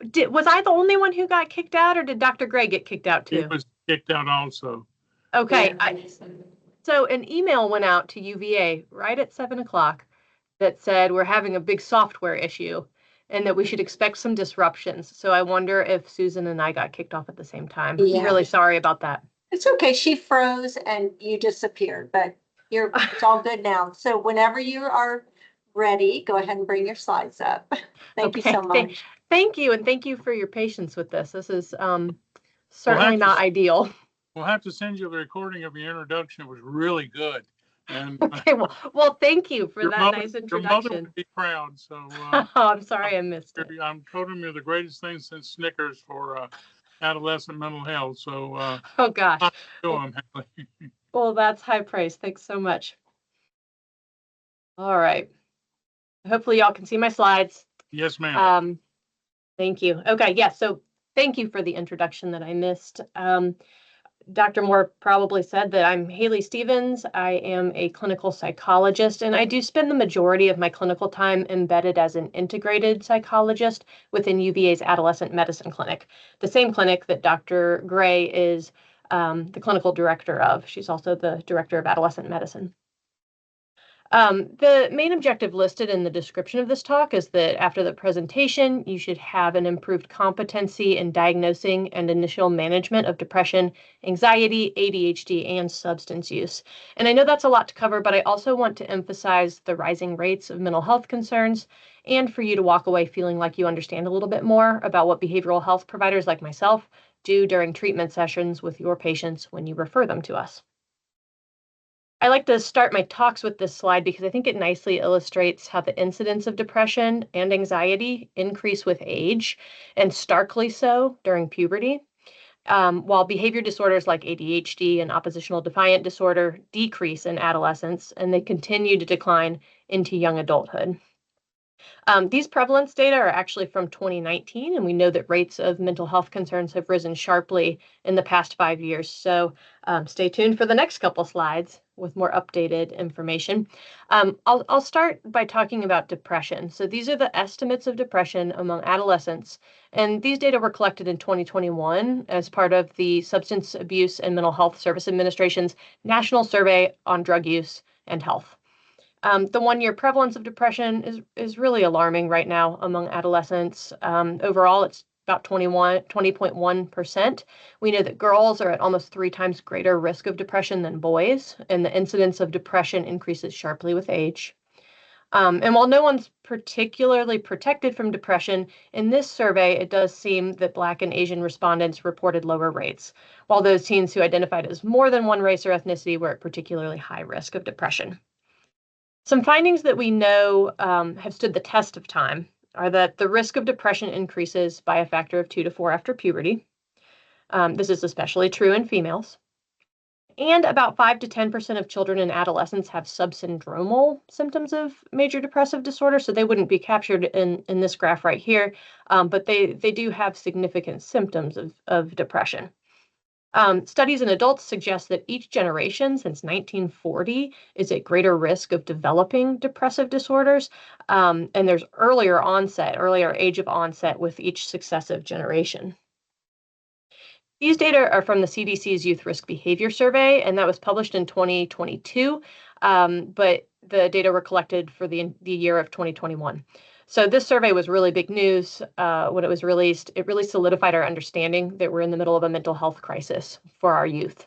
I the only one who got kicked out, or did Dr. Gray get kicked out too? He was kicked out also. Okay. Yeah. So an email went out to UVA right at 7 o'clock that said we're having a big software issue and that we should expect some disruptions. So I wonder if Susan and I got kicked off at the same time. Yeah. I'm really sorry about that. It's okay. She froze and you disappeared, but it's all good now. So whenever you are ready, go ahead and bring your slides up. Thank you so much. Thank you. And thank you for your patience with this. This is certainly not ideal. We'll have to send you the recording of your introduction. It was really good. And okay, well, thank you for that nice introduction. Your mother would be proud. So oh, I'm sorry I missed it. I'm told him you're the greatest thing since Snickers for adolescent mental health. So oh gosh. Well, that's high praise. Thanks so much. All right. Hopefully y'all can see my slides. Yes, ma'am. Thank you. Okay, yes. So Thank you for the introduction that I missed. Dr. Moore probably said that I'm Haley Stevens. I am a clinical psychologist, and I do spend the majority of my clinical time embedded as an integrated psychologist within UVA's Adolescent Medicine Clinic, the same clinic that Dr. Gray is the clinical director of. She's also the director of adolescent medicine. The main objective listed in the description of this talk is that after the presentation, you should have an improved competency in diagnosing and initial management of depression, anxiety, ADHD, and substance use. And I know that's a lot to cover, but I also want to emphasize the rising rates of mental health concerns and for you to walk away feeling like you understand a little bit more about what behavioral health providers like myself do during treatment sessions with your patients when you refer them to us. I like to start my talks with this slide because I think it nicely illustrates how the incidence of depression and anxiety increase with age, and starkly so during puberty, while behavior disorders like ADHD and oppositional defiant disorder decrease in adolescence, and they continue to decline into young adulthood. These prevalence data are actually from 2019, and we know that rates of mental health concerns have risen sharply in the past 5 years. So stay tuned for the next couple slides with more updated information. I'll start by talking about depression. So these are the estimates of depression among adolescents, and these data were collected in 2021 as part of the Substance Abuse and Mental Health Service Administration's National Survey on Drug Use and Health. The 1-year prevalence of depression is really alarming right now among adolescents. Overall, it's about 20.1%. We know that girls are at almost 3 times greater risk of depression than boys, and the incidence of depression increases sharply with age. And while no one's particularly protected from depression, in this survey, it does seem that Black and Asian respondents reported lower rates, while those teens who identified as more than one race or ethnicity were at particularly high risk of depression. Some findings that we know have stood the test of time are that the risk of depression increases by a factor of 2 to 4 after puberty. This is especially true in females. And about 5 to 10% of children and adolescents have subsyndromal symptoms of major depressive disorder, so they wouldn't be captured in this graph right here, but they do have significant symptoms of depression. Studies in adults suggest that each generation since 1940 is at greater risk of developing depressive disorders, and there's earlier age of onset with each successive generation. These data are from the CDC's Youth Risk Behavior Survey, and that was published in 2022, but the data were collected for the year of 2021. So this survey was really big news when it was released. It really solidified our understanding that we're in the middle of a mental health crisis for our youth.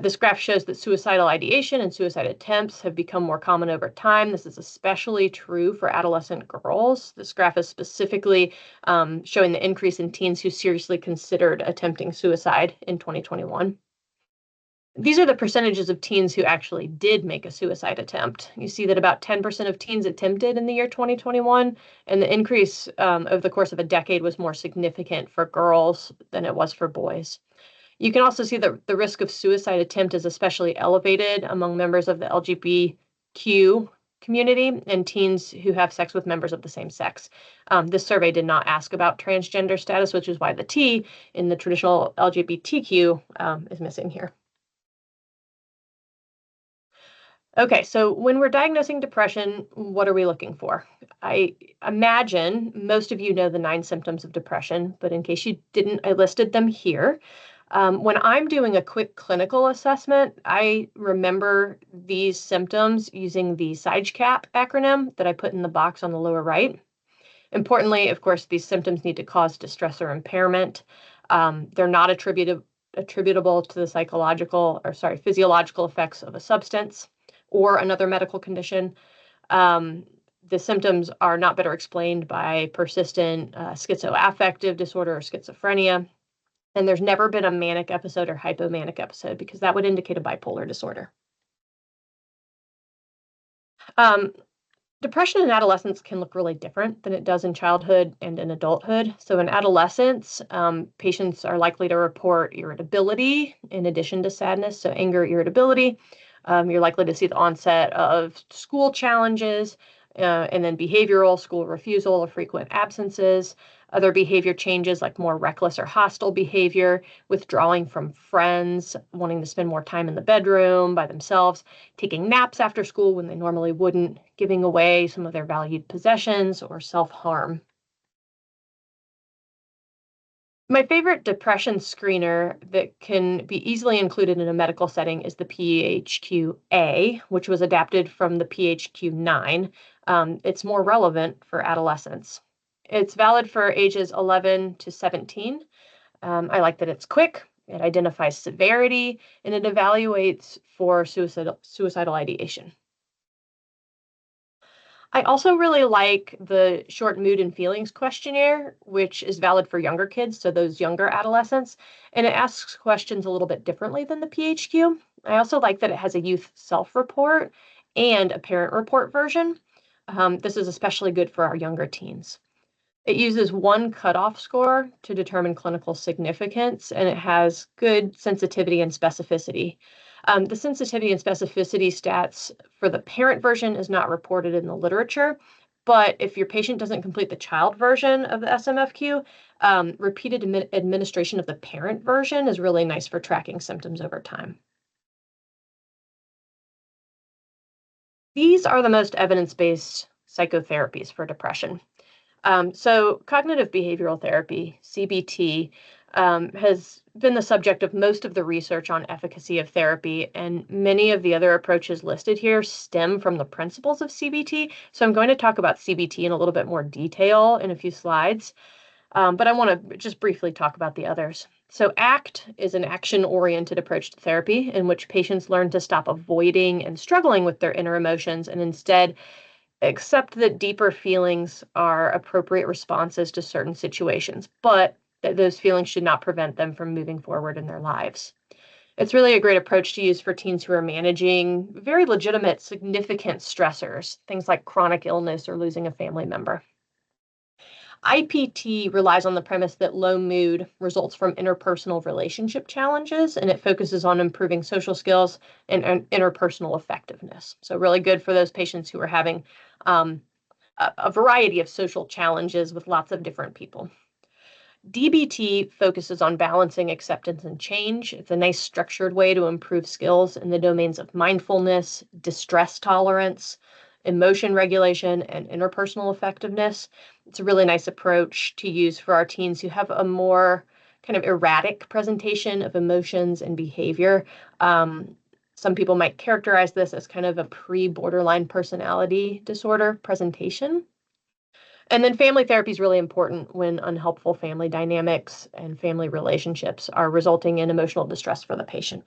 This graph shows that suicidal ideation and suicide attempts have become more common over time. This is especially true for adolescent girls. This graph is specifically showing the increase in teens who seriously considered attempting suicide in 2021. These are the percentages of teens who actually did make a suicide attempt. You see that about 10% of teens attempted in the year 2021, and the increase over the course of a decade was more significant for girls than it was for boys. You can also see that the risk of suicide attempt is especially elevated among members of the LGBTQ community and teens who have sex with members of the same sex. This survey did not ask about transgender status, which is why the T in the traditional LGBTQ is missing here. Okay, so when we're diagnosing depression, what are we looking for? I imagine most of you know the 9 symptoms of depression, but in case you didn't, I listed them here. When I'm doing a quick clinical assessment, I remember these symptoms using the SIGECAP acronym that I put in the box on the lower right. Importantly, of course, these symptoms need to cause distress or impairment. They're not attributable to the physiological effects of a substance or another medical condition. The symptoms are not better explained by persistent schizoaffective disorder or schizophrenia. And there's never been a manic episode or hypomanic episode because that would indicate a bipolar disorder. Depression in adolescence can look really different than it does in childhood and in adulthood. So in adolescence, patients are likely to report irritability in addition to sadness, so anger, irritability. You're likely to see the onset of school challenges, and then behavioral, school refusal or frequent absences, other behavior changes like more reckless or hostile behavior, withdrawing from friends, wanting to spend more time in the bedroom by themselves, taking naps after school when they normally wouldn't, giving away some of their valued possessions, or self-harm. My favorite depression screener that can be easily included in a medical setting is the PHQ-A, which was adapted from the PHQ-9. It's more relevant for adolescents. It's valid for ages 11 to 17. I like that it's quick, it identifies severity, and it evaluates for suicidal ideation. I also really like the short mood and feelings questionnaire, which is valid for younger kids, so those younger adolescents, and it asks questions a little bit differently than the PHQ. I also like that it has a youth self-report and a parent report version. This is especially good for our younger teens. It uses one cutoff score to determine clinical significance, and it has good sensitivity and specificity. The sensitivity and specificity stats for the parent version is not reported in the literature, but if your patient doesn't complete the child version of the SMFQ, repeated administration of the parent version is really nice for tracking symptoms over time. These are the most evidence-based psychotherapies for depression. So cognitive behavioral therapy, CBT, has been the subject of most of the research on efficacy of therapy, and many of the other approaches listed here stem from the principles of CBT. So I'm going to talk about CBT in a little bit more detail in a few slides, but I want to just briefly talk about the others. So ACT is an action-oriented approach to therapy in which patients learn to stop avoiding and struggling with their inner emotions and instead accept that deeper feelings are appropriate responses to certain situations, but that those feelings should not prevent them from moving forward in their lives. It's really a great approach to use for teens who are managing very legitimate, significant stressors, things like chronic illness or losing a family member. IPT relies on the premise that low mood results from interpersonal relationship challenges, and it focuses on improving social skills and interpersonal effectiveness. So really good for those patients who are having a variety of social challenges with lots of different people. DBT focuses on balancing acceptance and change. It's a nice structured way to improve skills in the domains of mindfulness, distress tolerance, emotion regulation, and interpersonal effectiveness. It's a really nice approach to use for our teens who have a more kind of erratic presentation of emotions and behavior. Some people might characterize this as kind of a pre-borderline personality disorder presentation. And then family therapy is really important when unhelpful family dynamics and family relationships are resulting in emotional distress for the patient.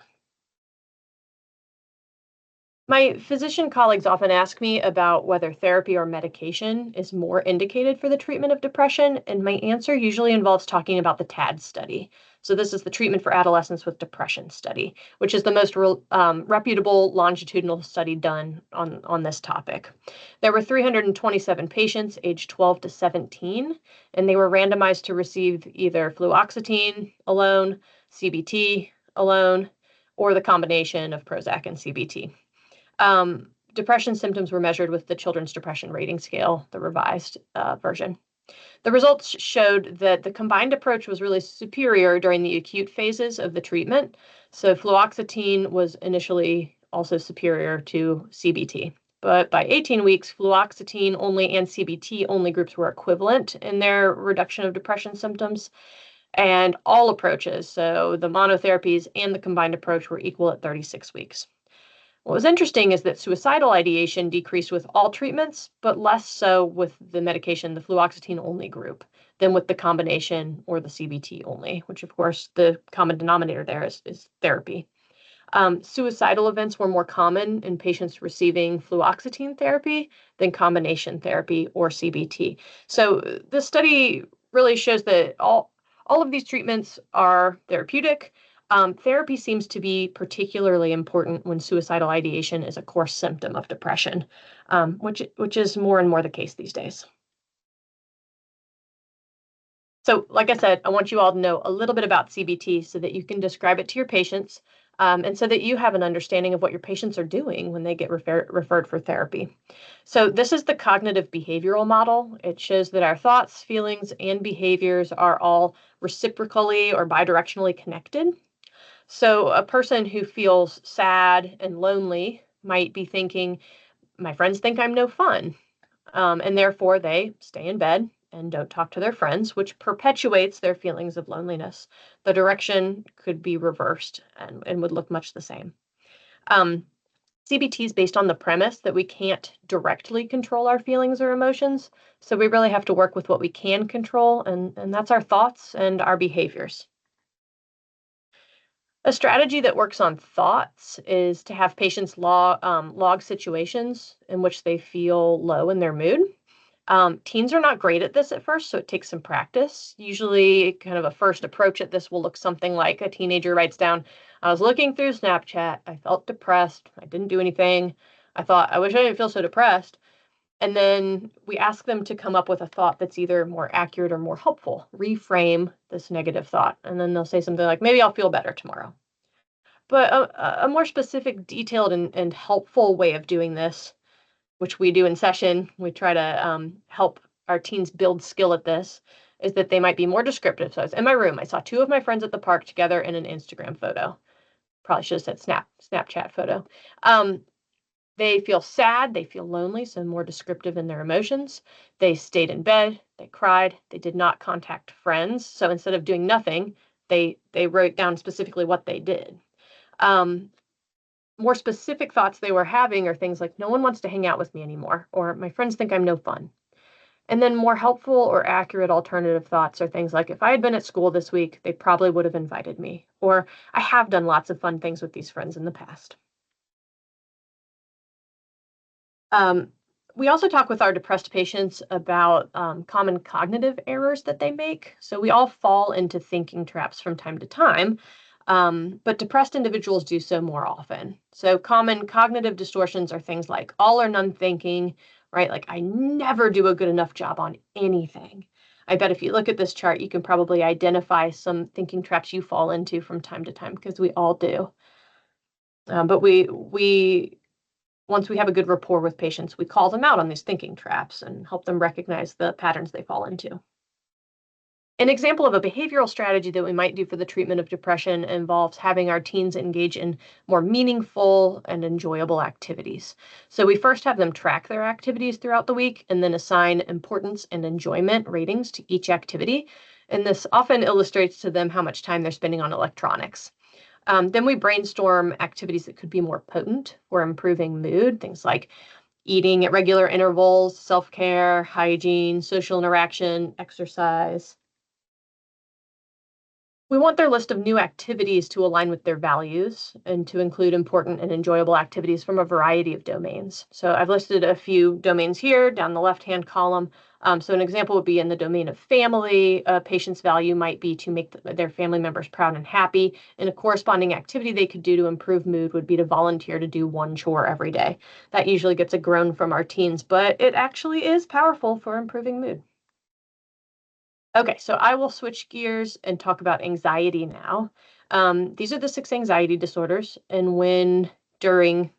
My physician colleagues often ask me about whether therapy or medication is more indicated for the treatment of depression, and my answer usually involves talking about the TAD study. So this is the Treatment for Adolescents with Depression study, which is the most reputable longitudinal study done on this topic. There were 327 patients aged 12 to 17, and they were randomized to receive either fluoxetine alone, CBT alone, or the combination of Prozac and CBT. Depression symptoms were measured with the Children's Depression Rating Scale, the revised version. The results showed that the combined approach was really superior during the acute phases of the treatment. So fluoxetine was initially also superior to CBT. But by 18 weeks, fluoxetine only and CBT only groups were equivalent in their reduction of depression symptoms. And all approaches, so the monotherapies and the combined approach, were equal at 36 weeks. What was interesting is that suicidal ideation decreased with all treatments, but less so with the medication, the fluoxetine only group, than with the combination or the CBT only, which of course the common denominator there is therapy. Suicidal events were more common in patients receiving fluoxetine therapy than combination therapy or CBT. So this study really shows that all of these treatments are therapeutic. Therapy seems to be particularly important when suicidal ideation is a core symptom of depression, which is more and more the case these days. So like I said, I want you all to know a little bit about CBT so that you can describe it to your patients. and so that you have an understanding of what your patients are doing when they get referred for therapy. So this is the cognitive behavioral model. It shows that our thoughts, feelings, and behaviors are all reciprocally or bidirectionally connected. So a person who feels sad and lonely might be thinking, my friends think I'm no fun. And therefore they stay in bed and don't talk to their friends, which perpetuates their feelings of loneliness. The direction could be reversed and would look much the same. CBT is based on the premise that we can't directly control our feelings or emotions. So we really have to work with what we can control, and that's our thoughts and our behaviors. A strategy that works on thoughts is to have patients log situations in which they feel low in their mood. Teens are not great at this at first, so it takes some practice. Usually, kind of a first approach at this will look something like a teenager writes down, I was looking through Snapchat, I felt depressed, I didn't do anything. I thought, I wish I didn't feel so depressed. And then we ask them to come up with a thought that's either more accurate or more helpful. Reframe this negative thought. And then they'll say something like, maybe I'll feel better tomorrow. But a more specific, detailed, and helpful way of doing this, which we do in session, we try to help our teens build skill at this, is that they might be more descriptive. So I was in my room. I saw two of my friends at the park together in an Instagram photo. Probably should have said Snapchat photo. They feel sad. They feel lonely. So more descriptive in their emotions. They stayed in bed. They cried. They did not contact friends. So instead of doing nothing, they wrote down specifically what they did. More specific thoughts they were having are things like, no one wants to hang out with me anymore, or my friends think I'm no fun. And then more helpful or accurate alternative thoughts are things like, if I had been at school this week, they probably would have invited me, or I have done lots of fun things with these friends in the past. We also talk with our depressed patients about common cognitive errors that they make. So we all fall into thinking traps from time to time. But depressed individuals do so more often. So common cognitive distortions are things like all or none thinking, right? Like I never do a good enough job on anything. I bet if you look at this chart, you can probably identify some thinking traps you fall into from time to time, because we all do. But once we have a good rapport with patients, we call them out on these thinking traps and help them recognize the patterns they fall into. An example of a behavioral strategy that we might do for the treatment of depression involves having our teens engage in more meaningful and enjoyable activities. So we first have them track their activities throughout the week and then assign importance and enjoyment ratings to each activity. And this often illustrates to them how much time they're spending on electronics. Then we brainstorm activities that could be more potent for improving mood, things like eating at regular intervals, self-care, hygiene, social interaction, exercise. We want their list of new activities to align with their values and to include important and enjoyable activities from a variety of domains. So I've listed a few domains here down the left-hand column. So an example would be in the domain of family. A patient's value might be to make their family members proud and happy. And a corresponding activity they could do to improve mood would be to volunteer to do one chore every day. That usually gets a groan from our teens, but it actually is powerful for improving mood. Okay, so I will switch gears and talk about anxiety now. These are the 6 anxiety disorders, and when during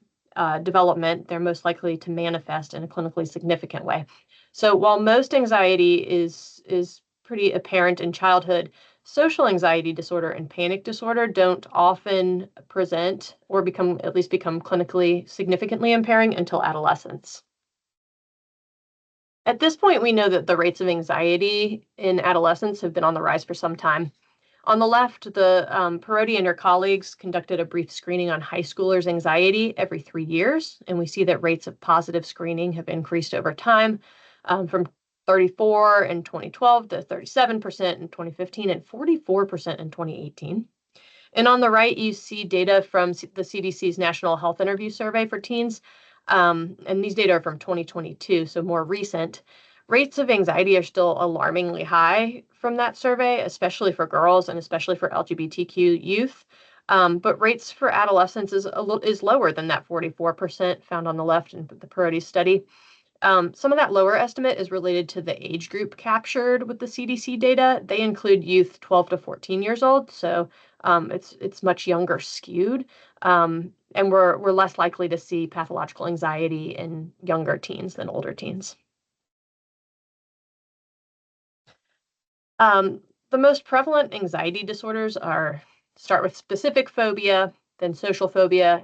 development, they're most likely to manifest in a clinically significant way. So while most anxiety is pretty apparent in childhood, social anxiety disorder and panic disorder don't often present or at least become clinically significantly impairing until adolescence. At this point, we know that the rates of anxiety in adolescents have been on the rise for some time. On the left, the Parodi and her colleagues conducted a brief screening on high schoolers' anxiety every 3 years, and we see that rates of positive screening have increased over time from 34 in 2012 to 37% in 2015 and 44% in 2018. And on the right, you see data from the CDC's National Health Interview Survey for teens. And these data are from 2022, so more recent. Rates of anxiety are still alarmingly high from that survey, especially for girls and especially for LGBTQ youth. But rates for adolescents is lower than that 44% found on the left in the Parodi study. Some of that lower estimate is related to the age group captured with the CDC data. They include youth 12 to 14 years old, so it's much younger skewed, and we're less likely to see pathological anxiety in younger teens than older teens. The most prevalent anxiety disorders start with specific phobia, then social phobia,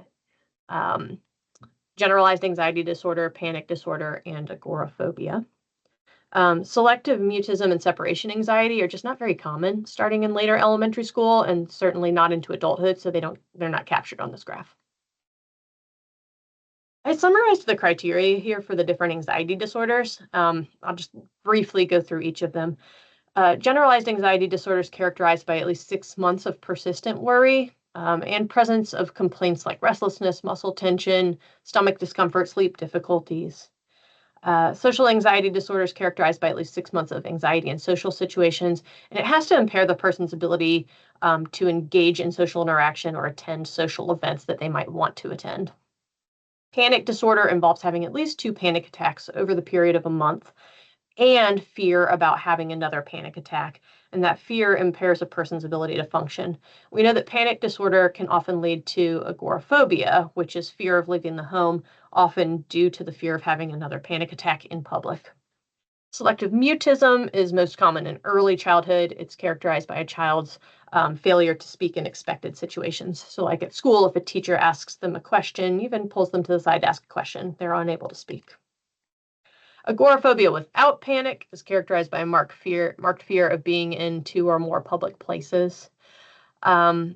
generalized anxiety disorder, panic disorder, and agoraphobia. Selective mutism and separation anxiety are just not very common starting in later elementary school and certainly not into adulthood, so they're not captured on this graph. I summarized the criteria here for the different anxiety disorders. I'll just briefly go through each of them. Generalized anxiety disorders characterized by at least 6 months of persistent worry and presence of complaints like restlessness, muscle tension, stomach discomfort, sleep difficulties. Social anxiety disorders characterized by at least 6 months of anxiety in social situations, and it has to impair the person's ability to engage in social interaction or attend social events that they might want to attend. Panic disorder involves having at least 2 panic attacks over the period of a month and fear about having another panic attack, and that fear impairs a person's ability to function. We know that panic disorder can often lead to agoraphobia, which is fear of leaving the home, often due to the fear of having another panic attack in public. Selective mutism is most common in early childhood. It's characterized by a child's failure to speak in expected situations. So like at school, if a teacher asks them a question, even pulls them to the side to ask a question, they're unable to speak. Agoraphobia without panic is characterized by a marked fear of being in 2 or more public places.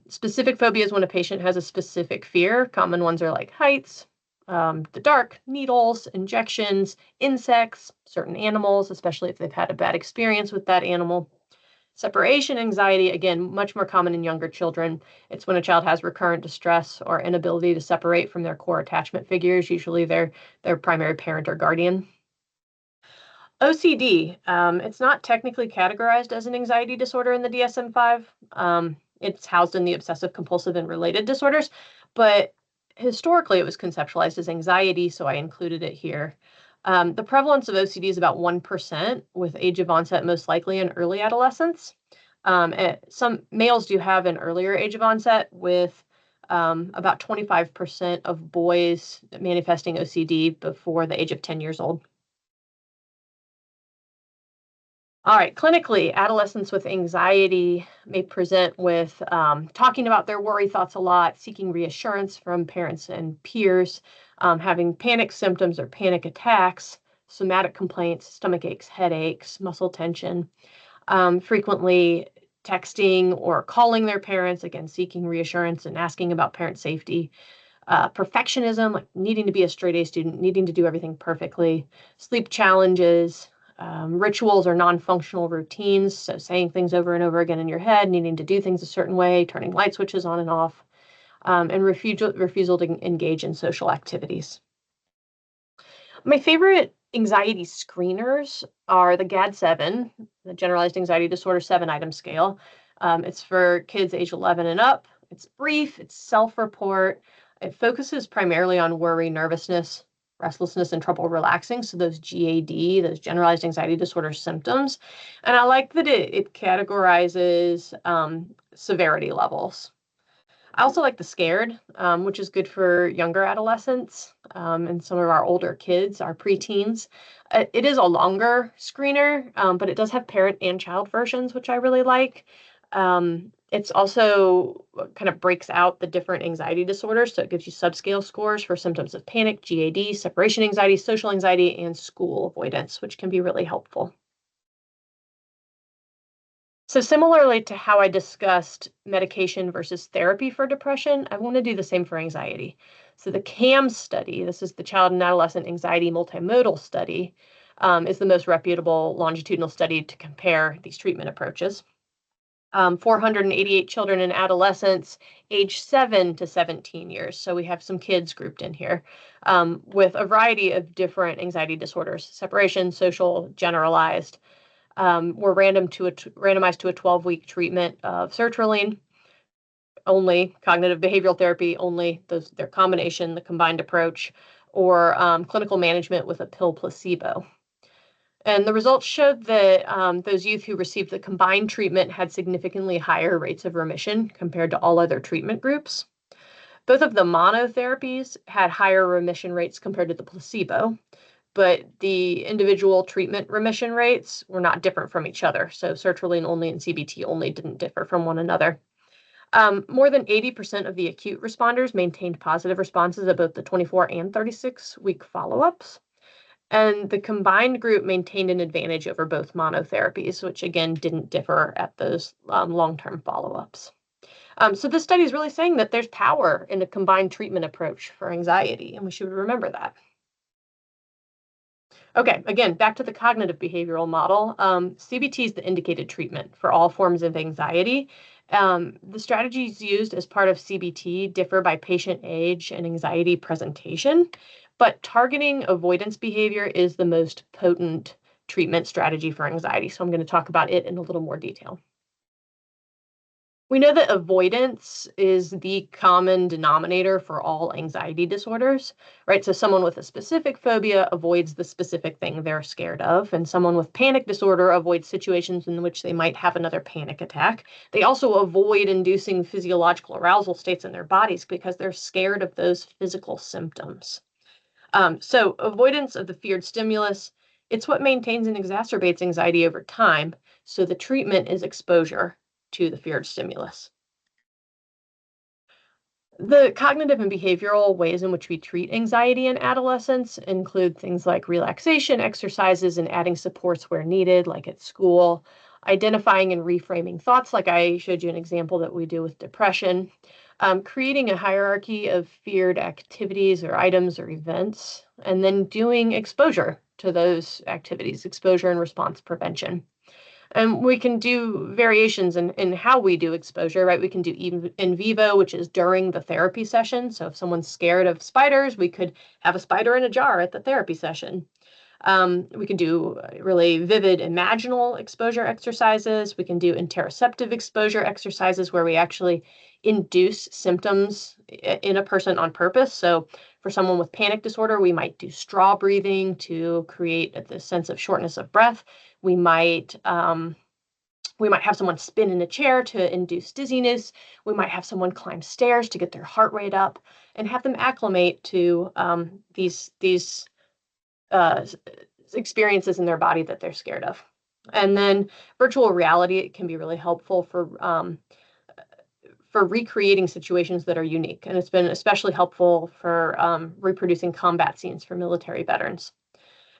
Specific phobia is when a patient has a specific fear. Common ones are like heights, the dark, needles, injections, insects, certain animals, especially if they've had a bad experience with that animal. Separation anxiety, again, much more common in younger children. It's when a child has recurrent distress or inability to separate from their core attachment figures, usually their primary parent or guardian. OCD, it's not technically categorized as an anxiety disorder in the DSM-5. It's housed in the obsessive compulsive and related disorders, but historically it was conceptualized as anxiety, so I included it here. The prevalence of OCD is about 1%, with age of onset most likely in early adolescence. Some males do have an earlier age of onset, with about 25% of boys manifesting OCD before the age of 10 years old. All right, clinically, adolescents with anxiety may present with talking about their worry thoughts a lot, seeking reassurance from parents and peers, having panic symptoms or panic attacks, somatic complaints, stomach aches, headaches, muscle tension, frequently texting or calling their parents, again, seeking reassurance and asking about parent safety. Perfectionism, like needing to be a straight A student, needing to do everything perfectly, sleep challenges, rituals or non-functional routines, so saying things over and over again in your head, needing to do things a certain way, turning light switches on and off, and refusal to engage in social activities. My favorite anxiety screeners are the GAD-7, the Generalized Anxiety Disorder 7-item scale. It's for kids age 11 and up. It's brief, it's self-report. It focuses primarily on worry, nervousness, restlessness, and trouble relaxing. So those GAD, those generalized anxiety disorder symptoms. And I like that it categorizes severity levels. I also like the SCARED, which is good for younger adolescents and some of our older kids, our preteens. It is a longer screener, but it does have parent and child versions, which I really like. It's also kind of breaks out the different anxiety disorders. So it gives you subscale scores for symptoms of panic, GAD, separation anxiety, social anxiety, and school avoidance, which can be really helpful. So similarly to how I discussed medication versus therapy for depression, I want to do the same for anxiety. So the CAMS study, this is the Child and Adolescent Anxiety Multimodal Study, is the most reputable longitudinal study to compare these treatment approaches. 488 children and adolescents aged 7 to 17 years. So we have some kids grouped in here with a variety of different anxiety disorders, separation, social, generalized. Were randomized to a 12-week treatment of sertraline, only cognitive behavioral therapy, only their combination, the combined approach, or clinical management with a pill placebo. And the results showed that those youth who received the combined treatment had significantly higher rates of remission compared to all other treatment groups. Both of the monotherapies had higher remission rates compared to the placebo, but the individual treatment remission rates were not different from each other. So sertraline only and CBT only didn't differ from one another. More than 80% of the acute responders maintained positive responses at both the 24 and 36-week follow-ups. And the combined group maintained an advantage over both monotherapies, which again didn't differ at those long-term follow-ups. So this study is really saying that there's power in a combined treatment approach for anxiety, and we should remember that. Okay, again, back to the cognitive behavioral model. CBT is the indicated treatment for all forms of anxiety. The strategies used as part of CBT differ by patient age and anxiety presentation, but targeting avoidance behavior is the most potent treatment strategy for anxiety. So I'm going to talk about it in a little more detail. We know that avoidance is the common denominator for all anxiety disorders, right? So someone with a specific phobia avoids the specific thing they're scared of, and someone with panic disorder avoids situations in which they might have another panic attack. They also avoid inducing physiological arousal states in their bodies because they're scared of those physical symptoms. So avoidance of the feared stimulus, it's what maintains and exacerbates anxiety over time. So the treatment is exposure to the feared stimulus. The cognitive and behavioral ways in which we treat anxiety in adolescents include things like relaxation exercises and adding supports where needed, like at school, identifying and reframing thoughts, like I showed you an example that we do with depression, creating a hierarchy of feared activities or items or events, and then doing exposure to those activities, exposure and response prevention. And we can do variations in how we do exposure, right? We can do in vivo, which is during the therapy session. So if someone's scared of spiders, we could have a spider in a jar at the therapy session. We can do really vivid imaginal exposure exercises. We can do interoceptive exposure exercises where we actually induce symptoms in a person on purpose. So for someone with panic disorder, we might do straw breathing to create the sense of shortness of breath. We might have someone spin in a chair to induce dizziness. We might have someone climb stairs to get their heart rate up and have them acclimate to these experiences in their body that they're scared of. And then virtual reality can be really helpful for recreating situations that are unique. And it's been especially helpful for reproducing combat scenes for military veterans.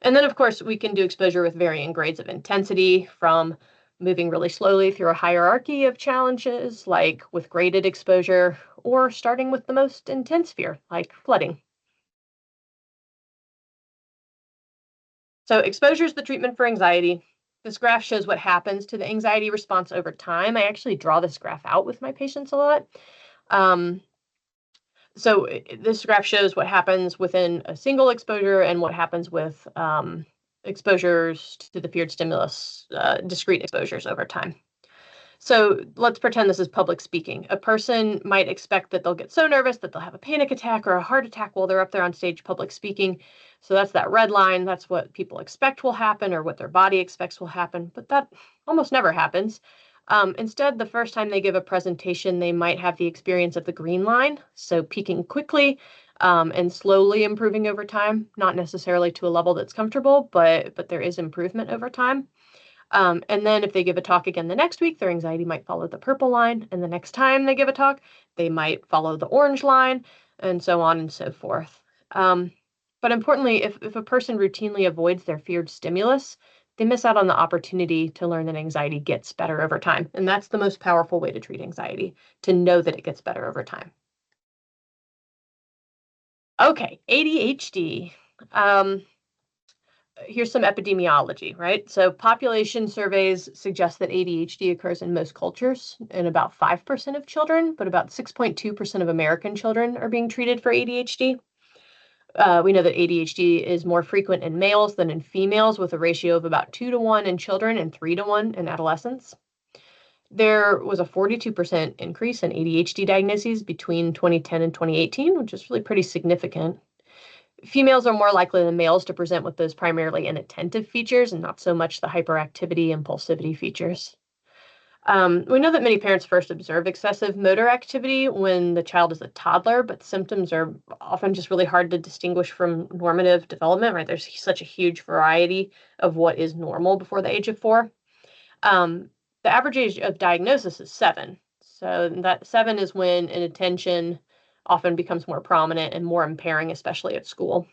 And then, of course, we can do exposure with varying grades of intensity, from moving really slowly through a hierarchy of challenges, like with graded exposure, or starting with the most intense fear, like flooding. So exposure is the treatment for anxiety. This graph shows what happens to the anxiety response over time. I actually draw this graph out with my patients a lot. So this graph shows what happens within a single exposure and what happens with exposures to the feared stimulus, discrete exposures over time. So let's pretend this is public speaking. A person might expect that they'll get so nervous that they'll have a panic attack or a heart attack while they're up there on stage public speaking. So that's that red line. That's what people expect will happen or what their body expects will happen, but that almost never happens. Instead, the first time they give a presentation, they might have the experience of the green line, so peaking quickly and slowly improving over time, not necessarily to a level that's comfortable, but there is improvement over time. And then if they give a talk again the next week, their anxiety might follow the purple line, and the next time they give a talk, they might follow the orange line, and so on and so forth. But importantly, if a person routinely avoids their feared stimulus, they miss out on the opportunity to learn that anxiety gets better over time. And that's the most powerful way to treat anxiety, to know that it gets better over time. Okay, ADHD. Here's some epidemiology, right? So population surveys suggest that ADHD occurs in most cultures in about 5% of children, but about 6.2% of American children are being treated for ADHD. We know that ADHD is more frequent in males than in females, with a ratio of about 2-to-1 in children and 3-to-1 in adolescents. There was a 42% increase in ADHD diagnoses between 2010 and 2018, which is really pretty significant. Females are more likely than males to present with those primarily inattentive features and not so much the hyperactivity, impulsivity features. We know that many parents first observe excessive motor activity when the child is a toddler, but symptoms are often just really hard to distinguish from normative development, right? There's such a huge variety of what is normal before the age of 4. The average age of diagnosis is 7. So that 7 is when inattention often becomes more prominent and more impairing, especially at school.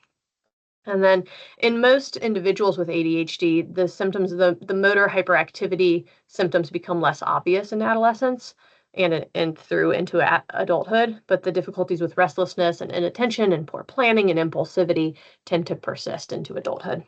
And then in most individuals with ADHD, the symptoms of the motor hyperactivity symptoms become less obvious in adolescence and through into adulthood, but the difficulties with restlessness and inattention and poor planning and impulsivity tend to persist into adulthood.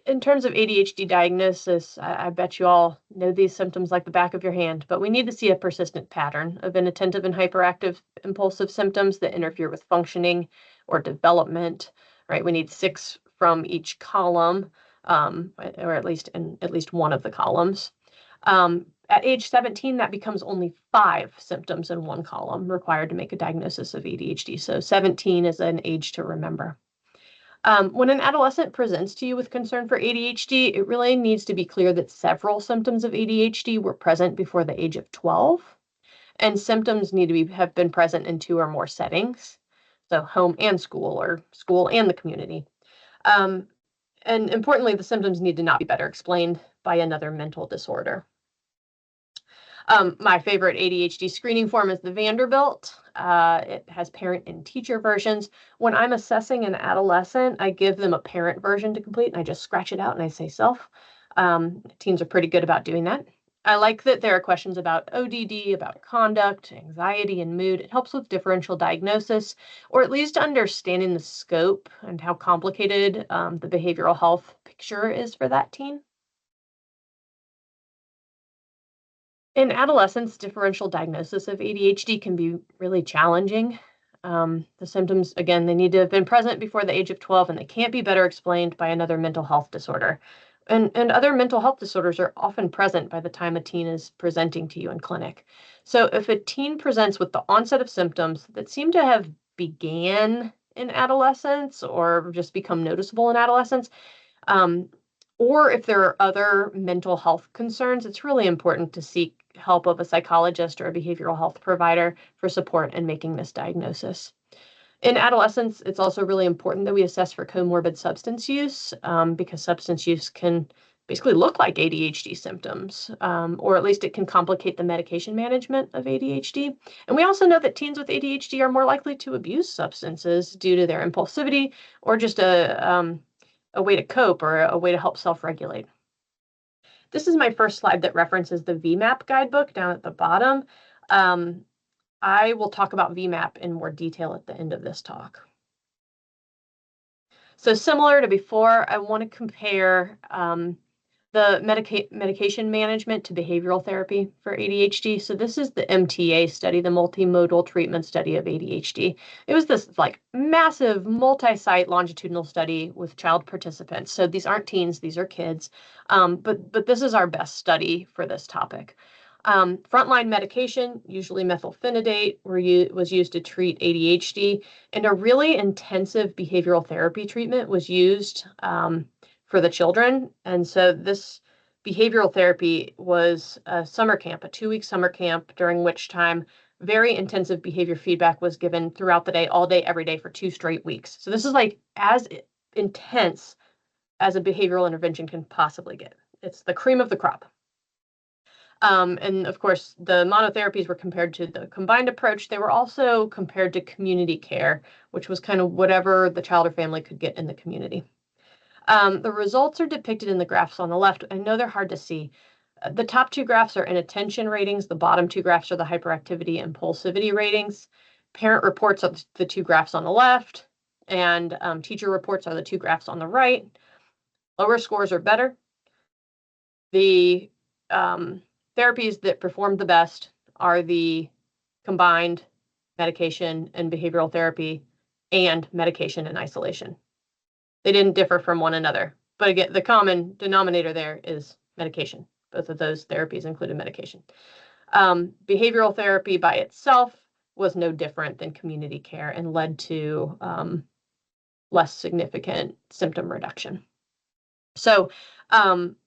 In terms of ADHD diagnosis, I bet you all know these symptoms like the back of your hand, but we need to see a persistent pattern of inattentive and hyperactive impulsive symptoms that interfere with functioning or development, right? We need 6 from each column, or at least in at least one of the columns. At age 17, that becomes only 5 symptoms in one column required to make a diagnosis of ADHD. So 17 is an age to remember. When an adolescent presents to you with concern for ADHD, it really needs to be clear that several symptoms of ADHD were present before the age of 12, and symptoms need to have been present in 2 or more settings, so home and school, or school and the community. And importantly, the symptoms need to not be better explained by another mental disorder. My favorite ADHD screening form is the Vanderbilt. It has parent and teacher versions. When I'm assessing an adolescent, I give them a parent version to complete, and I just scratch it out and I say self. Teens are pretty good about doing that. I like that there are questions about ODD, about conduct, anxiety, and mood. It helps with differential diagnosis, or at least understanding the scope and how complicated the behavioral health picture is for that teen. In adolescence, differential diagnosis of ADHD can be really challenging. The symptoms, again, they need to have been present before the age of 12, and they can't be better explained by another mental health disorder. And other mental health disorders are often present by the time a teen is presenting to you in clinic. So if a teen presents with the onset of symptoms that seem to have began in adolescence or just become noticeable in adolescence, or if there are other mental health concerns, it's really important to seek help of a psychologist or a behavioral health provider for support in making this diagnosis. In adolescence, it's also really important that we assess for comorbid substance use, because substance use can basically look like ADHD symptoms, or at least it can complicate the medication management of ADHD. And we also know that teens with ADHD are more likely to abuse substances due to their impulsivity or just a way to cope or a way to help self-regulate. This is my first slide that references the VMAP guidebook down at the bottom. I will talk about VMAP in more detail at the end of this talk. So similar to before, I want to compare the medication management to behavioral therapy for ADHD. So this is the MTA study, the multimodal treatment study of ADHD. It was this like massive multi-site longitudinal study with child participants. So these aren't teens, these are kids. But this is our best study for this topic. Frontline medication, usually methylphenidate, was used to treat ADHD, and a really intensive behavioral therapy treatment was used for the children. And so this behavioral therapy was a summer camp, a 2-week summer camp, during which time very intensive behavior feedback was given throughout the day, all day, every day for 2 straight weeks. So this is like as intense as a behavioral intervention can possibly get. It's the cream of the crop. And of course, the monotherapies were compared to the combined approach. They were also compared to community care, which was kind of whatever the child or family could get in the community. The results are depicted in the graphs on the left. I know they're hard to see. The top 2 graphs are inattention ratings. The bottom 2 graphs are the hyperactivity and impulsivity ratings. Parent reports are the 2 graphs on the left, and teacher reports are the 2 graphs on the right. Lower scores are better. The therapies that performed the best are the combined medication and behavioral therapy and medication and isolation. They didn't differ from one another. But again, the common denominator there is medication. Both of those therapies included medication. Behavioral therapy by itself was no different than community care and led to less significant symptom reduction. So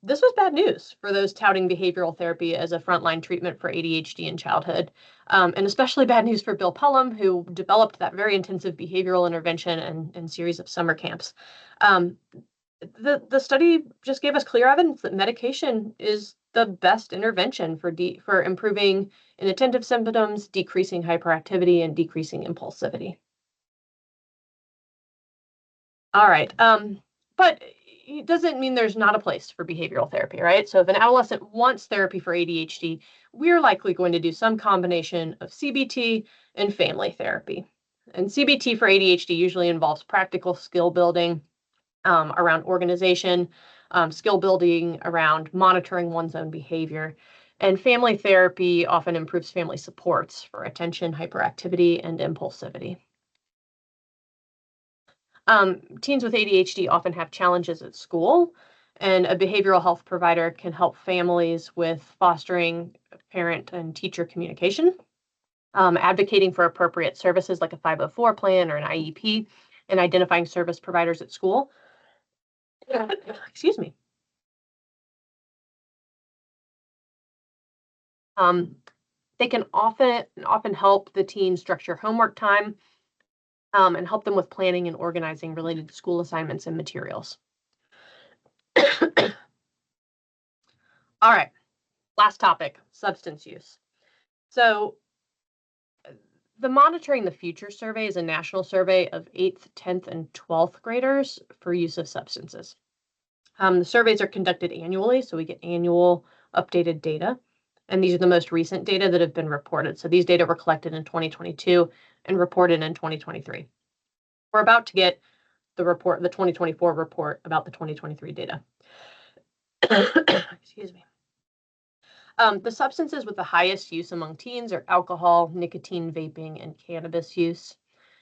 this was bad news for those touting behavioral therapy as a frontline treatment for ADHD in childhood, and especially bad news for Bill Pelham, who developed that very intensive behavioral intervention and series of summer camps. The study just gave us clear evidence that medication is the best intervention for improving inattentive symptoms, decreasing hyperactivity, and decreasing impulsivity. All right, but it doesn't mean there's not a place for behavioral therapy, right? So if an adolescent wants therapy for ADHD, we're likely going to do some combination of CBT and family therapy. And CBT for ADHD usually involves practical skill building around organization, skill building around monitoring one's own behavior. And family therapy often improves family supports for attention, hyperactivity, and impulsivity. Teens with ADHD often have challenges at school, and a behavioral health provider can help families with fostering parent and teacher communication, advocating for appropriate services like a 504 plan or an IEP, and identifying service providers at school. Excuse me. They can often help the teen structure homework time and help them with planning and organizing related to school assignments and materials. All right, last topic, substance use. So the Monitoring the Future survey is a national survey of 8th, 10th, and 12th graders for use of substances. The surveys are conducted annually, so we get annual updated data. And these are the most recent data that have been reported. So these data were collected in 2022 and reported in 2023. We're about to get the 2024 report about the 2023 data. Excuse me. The substances with the highest use among teens are alcohol, nicotine, vaping, and cannabis use.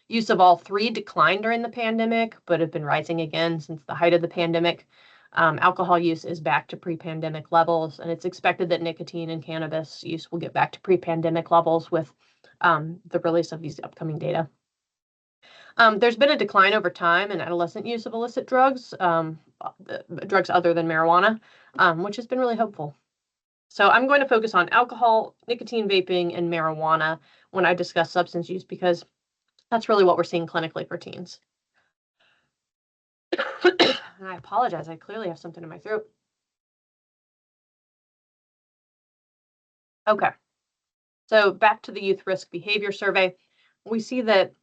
Use of all three declined during the pandemic, but have been rising again since the height of the pandemic. Alcohol use is back to pre-pandemic levels, and it's expected that nicotine and cannabis use will get back to pre-pandemic levels with the release of these upcoming data. There's been a decline over time in adolescent use of illicit drugs, drugs other than marijuana, which has been really hopeful. So I'm going to focus on alcohol, nicotine, vaping, and marijuana when I discuss substance use because that's really what we're seeing clinically for teens. And I apologize, I clearly have something in my throat. Okay, so back to the Youth Risk Behavior Survey. We see that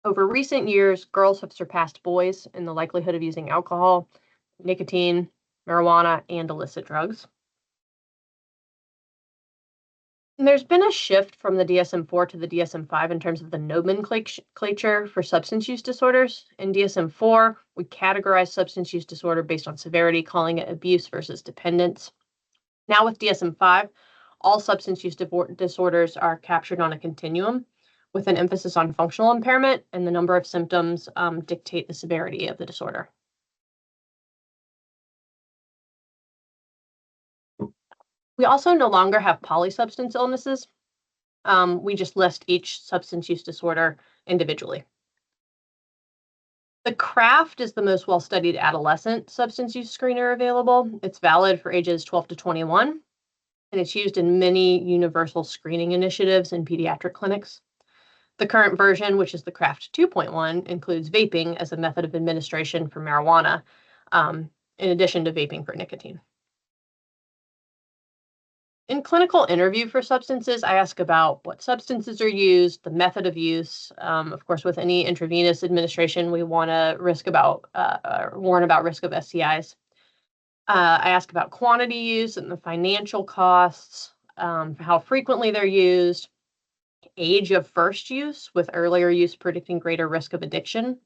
over recent years, girls have surpassed boys in the likelihood of using alcohol, nicotine, marijuana, and illicit drugs. And there's been a shift from the DSM-4 to the DSM-5 in terms of the nomenclature for substance use disorders. In DSM-4, we categorize substance use disorder based on severity, calling it abuse versus dependence. Now with DSM-5, all substance use disorders are captured on a continuum with an emphasis on functional impairment, and the number of symptoms dictate the severity of the disorder. We also no longer have polysubstance illnesses. We just list each substance use disorder individually. The CRAFT is the most well-studied adolescent substance use screener available. It's valid for ages 12 to 21, and it's used in many universal screening initiatives in pediatric clinics. The current version, which is the CRAFT 2.1, includes vaping as a method of administration for marijuana, in addition to vaping for nicotine. In clinical interview for substances, I ask about what substances are used, the method of use. Of course, with any intravenous administration, we want to warn about risk of STIs. I ask about quantity use and the financial costs, how frequently they're used, age of first use, with earlier use predicting greater risk of addiction,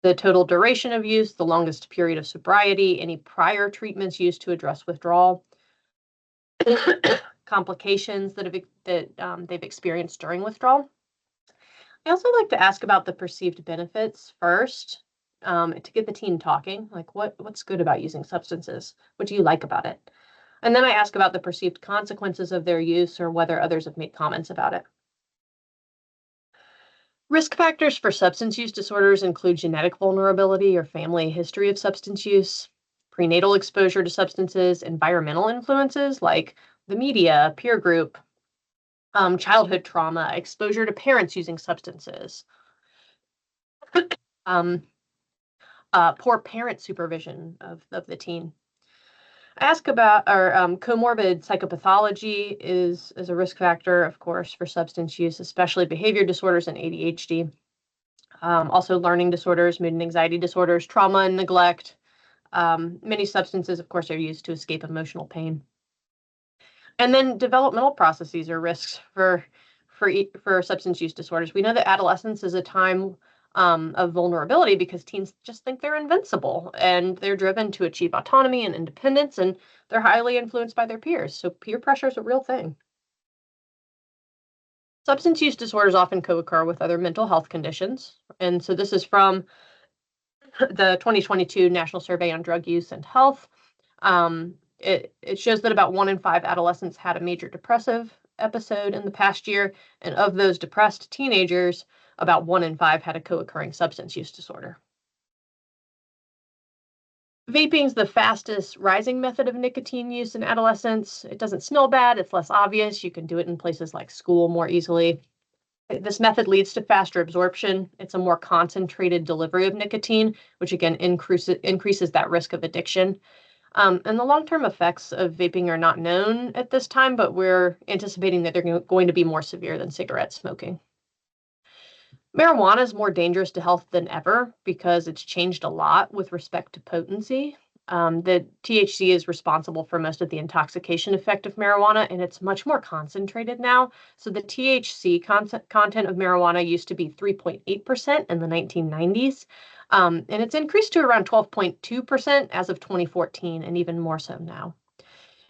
the total duration of use, the longest period of sobriety, any prior treatments used to address withdrawal, complications that they've experienced during withdrawal. I also like to ask about the perceived benefits first, to get the teen talking, like what's good about using substances? What do you like about it? And then I ask about the perceived consequences of their use or whether others have made comments about it. Risk factors for substance use disorders include genetic vulnerability or family history of substance use, prenatal exposure to substances, environmental influences like the media, peer group, childhood trauma, exposure to parents using substances, um, poor parent supervision of the teen. I ask about our comorbid psychopathology is a risk factor, of course, for substance use, especially behavior disorders and ADHD. Also learning disorders, mood and anxiety disorders, trauma and neglect. Many substances, of course, are used to escape emotional pain. And then developmental processes are risks for substance use disorders. We know that adolescence is a time of vulnerability because teens just think they're invincible and they're driven to achieve autonomy and independence, and they're highly influenced by their peers. So peer pressure is a real thing. Substance use disorders often co-occur with other mental health conditions. And so this is from the 2022 National Survey on Drug Use and Health. It shows that about 1 in 5 adolescents had a major depressive episode in the past year. And of those depressed teenagers, about 1 in 5 had a co-occurring substance use disorder. Vaping is the fastest rising method of nicotine use in adolescents. It doesn't smell bad. It's less obvious. You can do it in places like school more easily. This method leads to faster absorption. It's a more concentrated delivery of nicotine, which again increases that risk of addiction. And the long-term effects of vaping are not known at this time, but we're anticipating that they're going to be more severe than cigarette smoking. Marijuana is more dangerous to health than ever because it's changed a lot with respect to potency. The THC is responsible for most of the intoxication effect of marijuana, and it's much more concentrated now. So the THC content of marijuana used to be 3.8% in the 1990s, and it's increased to around 12.2% as of 2014, and even more so now.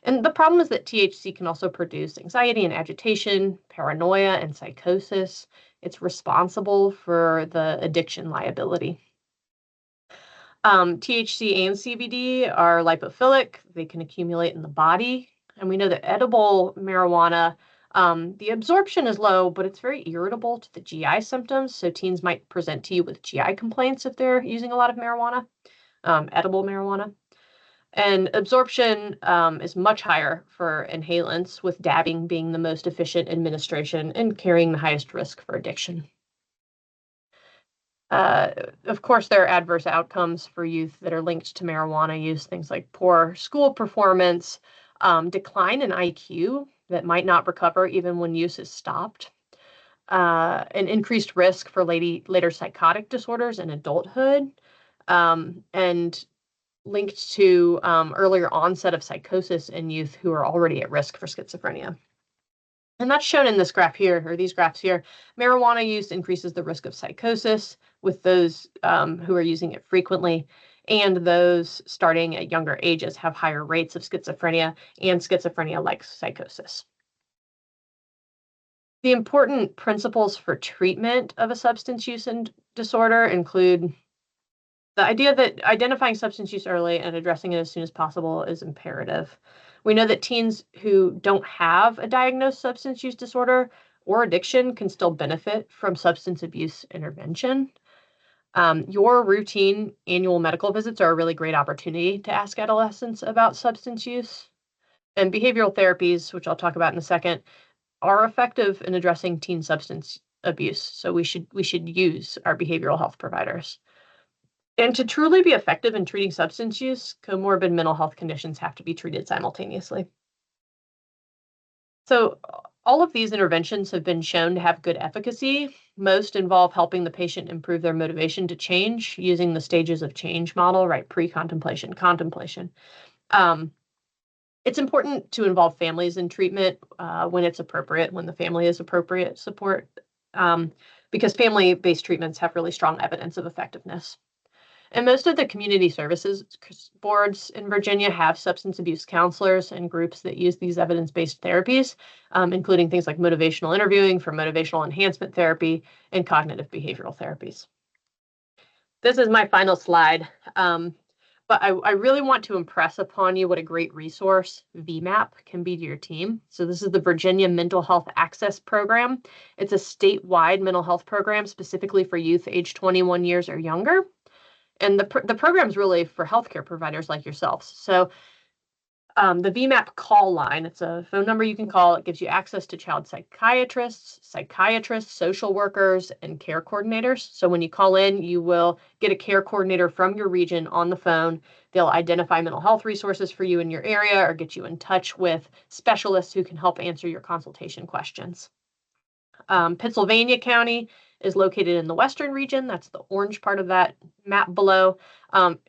And the problem is that THC can also produce anxiety and agitation, paranoia, and psychosis. It's responsible for the addiction liability. THC and CBD are lipophilic. They can accumulate in the body. And we know that edible marijuana, the absorption is low, but it's very irritable to the GI symptoms. So teens might present to you with GI complaints if they're using a lot of marijuana, edible marijuana. And absorption is much higher for inhalants, with dabbing being the most efficient administration and carrying the highest risk for addiction. Of course, there are adverse outcomes for youth that are linked to marijuana use, things like poor school performance, decline in IQ that might not recover even when use is stopped, an increased risk for later psychotic disorders in adulthood, and linked to earlier onset of psychosis in youth who are already at risk for schizophrenia. And that's shown in this graph here, or these graphs here. Marijuana use increases the risk of psychosis with those who are using it frequently, and those starting at younger ages have higher rates of schizophrenia and schizophrenia-like psychosis. The important principles for treatment of a substance use disorder include the idea that identifying substance use early and addressing it as soon as possible is imperative. We know that teens who don't have a diagnosed substance use disorder or addiction can still benefit from substance abuse intervention. Your routine annual medical visits are a really great opportunity to ask adolescents about substance use. And behavioral therapies, which I'll talk about in a second, are effective in addressing teen substance abuse. So we should use our behavioral health providers. And to truly be effective in treating substance use, comorbid mental health conditions have to be treated simultaneously. So all of these interventions have been shown to have good efficacy. Most involve helping the patient improve their motivation to change using the stages of change model, right? Pre-contemplation, contemplation. It's important to involve families in treatment when it's appropriate, when the family is appropriate support, because family-based treatments have really strong evidence of effectiveness. And most of the community services boards in Virginia have substance abuse counselors and groups that use these evidence-based therapies, including things like motivational interviewing for motivational enhancement therapy and cognitive behavioral therapies. This is my final slide. But I really want to impress upon you what a great resource VMAP can be to your team. So this is the Virginia Mental Health Access Program. It's a statewide mental health program specifically for youth age 21 years or younger. And the program is really for healthcare providers like yourselves. So the VMAP call line, it's a phone number you can call. It gives you access to child psychiatrists, social workers, and care coordinators. So when you call in, you will get a care coordinator from your region on the phone. They'll identify mental health resources for you in your area or get you in touch with specialists who can help answer your consultation questions. Pennsylvania County is located in the western region. That's the orange part of that map below.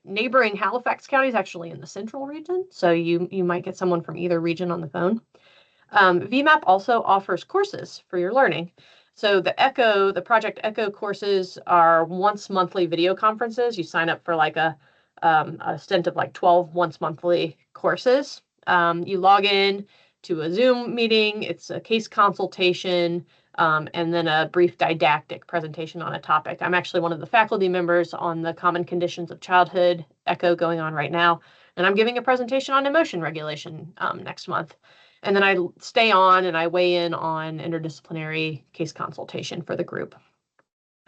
Neighboring Halifax County is actually in the central region, so you might get someone from either region on the phone. VMAP also offers courses for your learning. So the Project Echo courses are once monthly video conferences. You sign up for like a stint of like 12 once monthly courses. You log in to a Zoom meeting. It's a case consultation. And then a brief didactic presentation on a topic. I'm actually one of the faculty members on the Common Conditions of Childhood Echo going on right now, and I'm giving a presentation on emotion regulation next month. And then I stay on and I weigh in on interdisciplinary case consultation for the group.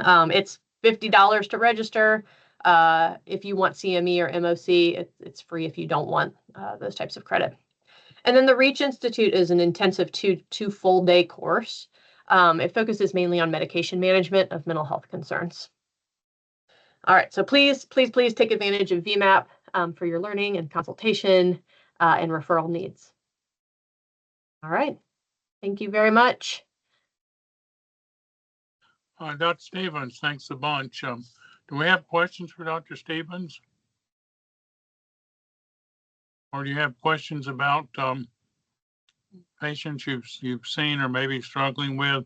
It's $50 to register. If you want CME or MOC, it's free if you don't want those types of credit. And then the REACH Institute is an intensive two full day course. It focuses mainly on medication management of mental health concerns. All right, so please take advantage of VMAP for your learning and consultation and referral needs. All right, thank you very much. Dr. Stevens, thanks a bunch. Do we have questions for Dr. Stevens? Or do you have questions about patients you've seen or maybe struggling with,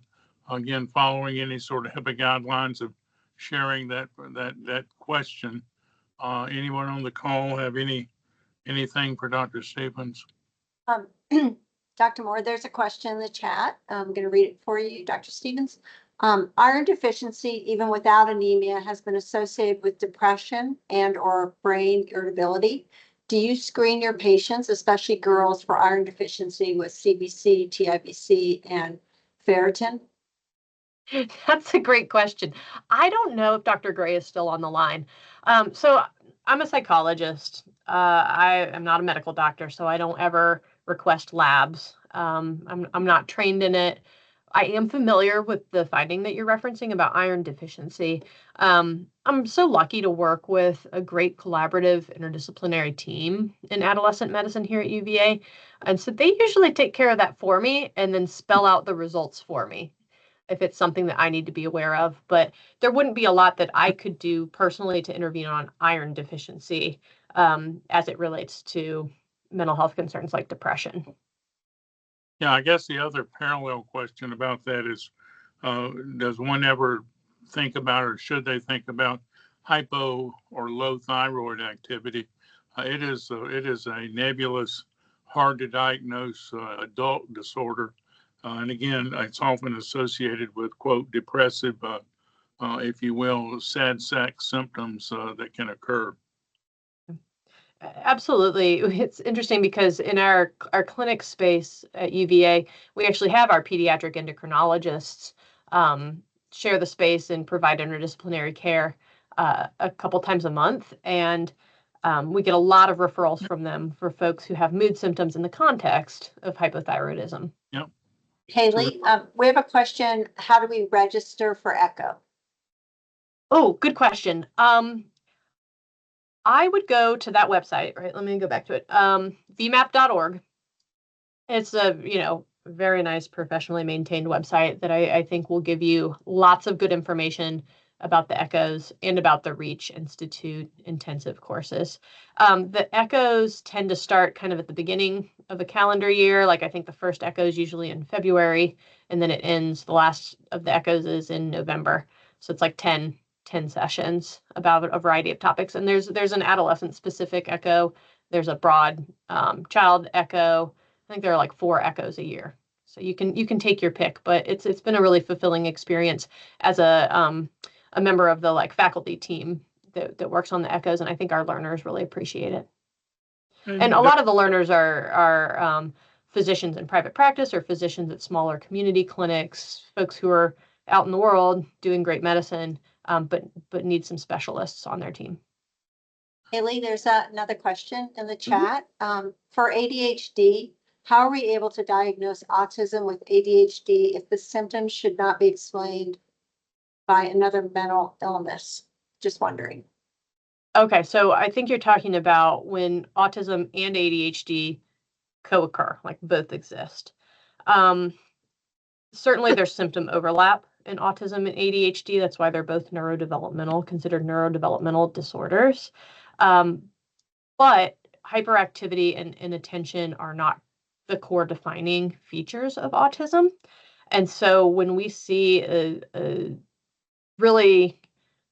again, following any sort of HIPAA guidelines of sharing that question? Anyone on the call have anything for Dr. Stevens? Dr. Moore, there's a question in the chat. I'm going to read it for you, Dr. Stevens. Iron deficiency, even without anemia, has been associated with depression and or brain irritability. Do you screen your patients, especially girls, for iron deficiency with CBC, TIBC, and ferritin? That's a great question. I don't know if Dr. Gray is still on the line. So I'm a psychologist. I am not a medical doctor, so I don't ever request labs. I'm not trained in it. I am familiar with the finding that you're referencing about iron deficiency. I'm so lucky to work with a great collaborative interdisciplinary team in adolescent medicine here at UVA. And so they usually take care of that for me and then spell out the results for me if it's something that I need to be aware of. But there wouldn't be a lot that I could do personally to intervene on iron deficiency as it relates to mental health concerns like depression. Yeah, I guess the other parallel question about that is, does one ever think about, or should they think about, hypo or low thyroid activity? It is a nebulous, hard to diagnose adult disorder. And again, it's often associated with, quote, depressive, if you will, sad sack symptoms that can occur. Absolutely. It's interesting because in our clinic space at UVA, we actually have our pediatric endocrinologists share the space and provide interdisciplinary care a couple times a month. And we get a lot of referrals from them for folks who have mood symptoms in the context of hypothyroidism. Yep. Haley, we have a question. How do we register for ECHO? Oh, good question. I would go to that website, right? Let me go back to it. vmap.org. It's a, very nice professionally maintained website that I think will give you lots of good information about the ECHOs and about the REACH Institute intensive courses. The ECHOs tend to start kind of at the beginning of a calendar year. Like I think the first ECHO is usually in February, and then it ends, the last of the ECHOs is in November. So it's like 10 sessions about a variety of topics. And there's an adolescent specific ECHO. There's a broad child ECHO. I think there are like 4 ECHOs a year. So you can take your pick, but it's been a really fulfilling experience as a member of the faculty team that works on the echoes, and I think our learners really appreciate it. And a the- lot of the learners are physicians in private practice or physicians at smaller community clinics, folks who are out in the world doing great medicine, but need some specialists on their team. Haley, there's another question in the chat. For ADHD, how are we able to diagnose autism with ADHD if the symptoms should not be explained by another mental illness? Just wondering. Okay, so I think you're talking about when autism and ADHD co-occur, like both exist. Certainly there's symptom overlap in autism and ADHD. That's why they're both considered neurodevelopmental disorders. But hyperactivity and inattention are not the core defining features of autism. And so when we see a really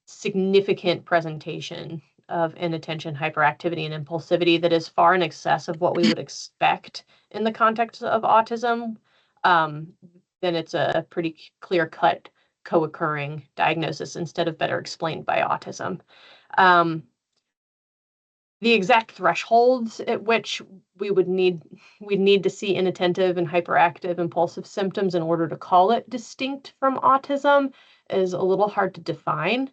significant presentation of inattention, hyperactivity, and impulsivity that is far in excess of what we would expect in the context of autism, then it's a pretty clear-cut co-occurring diagnosis instead of better explained by autism. The exact thresholds at which we'd need to see inattentive and hyperactive impulsive symptoms in order to call it distinct from autism is a little hard to define.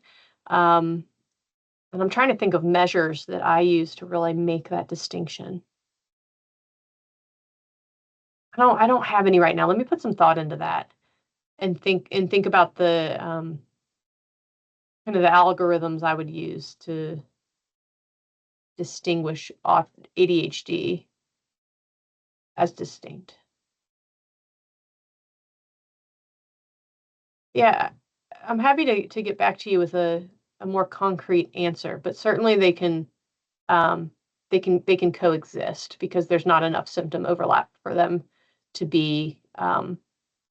And I'm trying to think of measures that I use to really make that distinction. I don't have any right now. Let me put some thought into that and think about the kind of the algorithms I would use to distinguish ADHD as distinct. Yeah, I'm happy to get back to you with a more concrete answer, but certainly they can coexist because there's not enough symptom overlap for them to be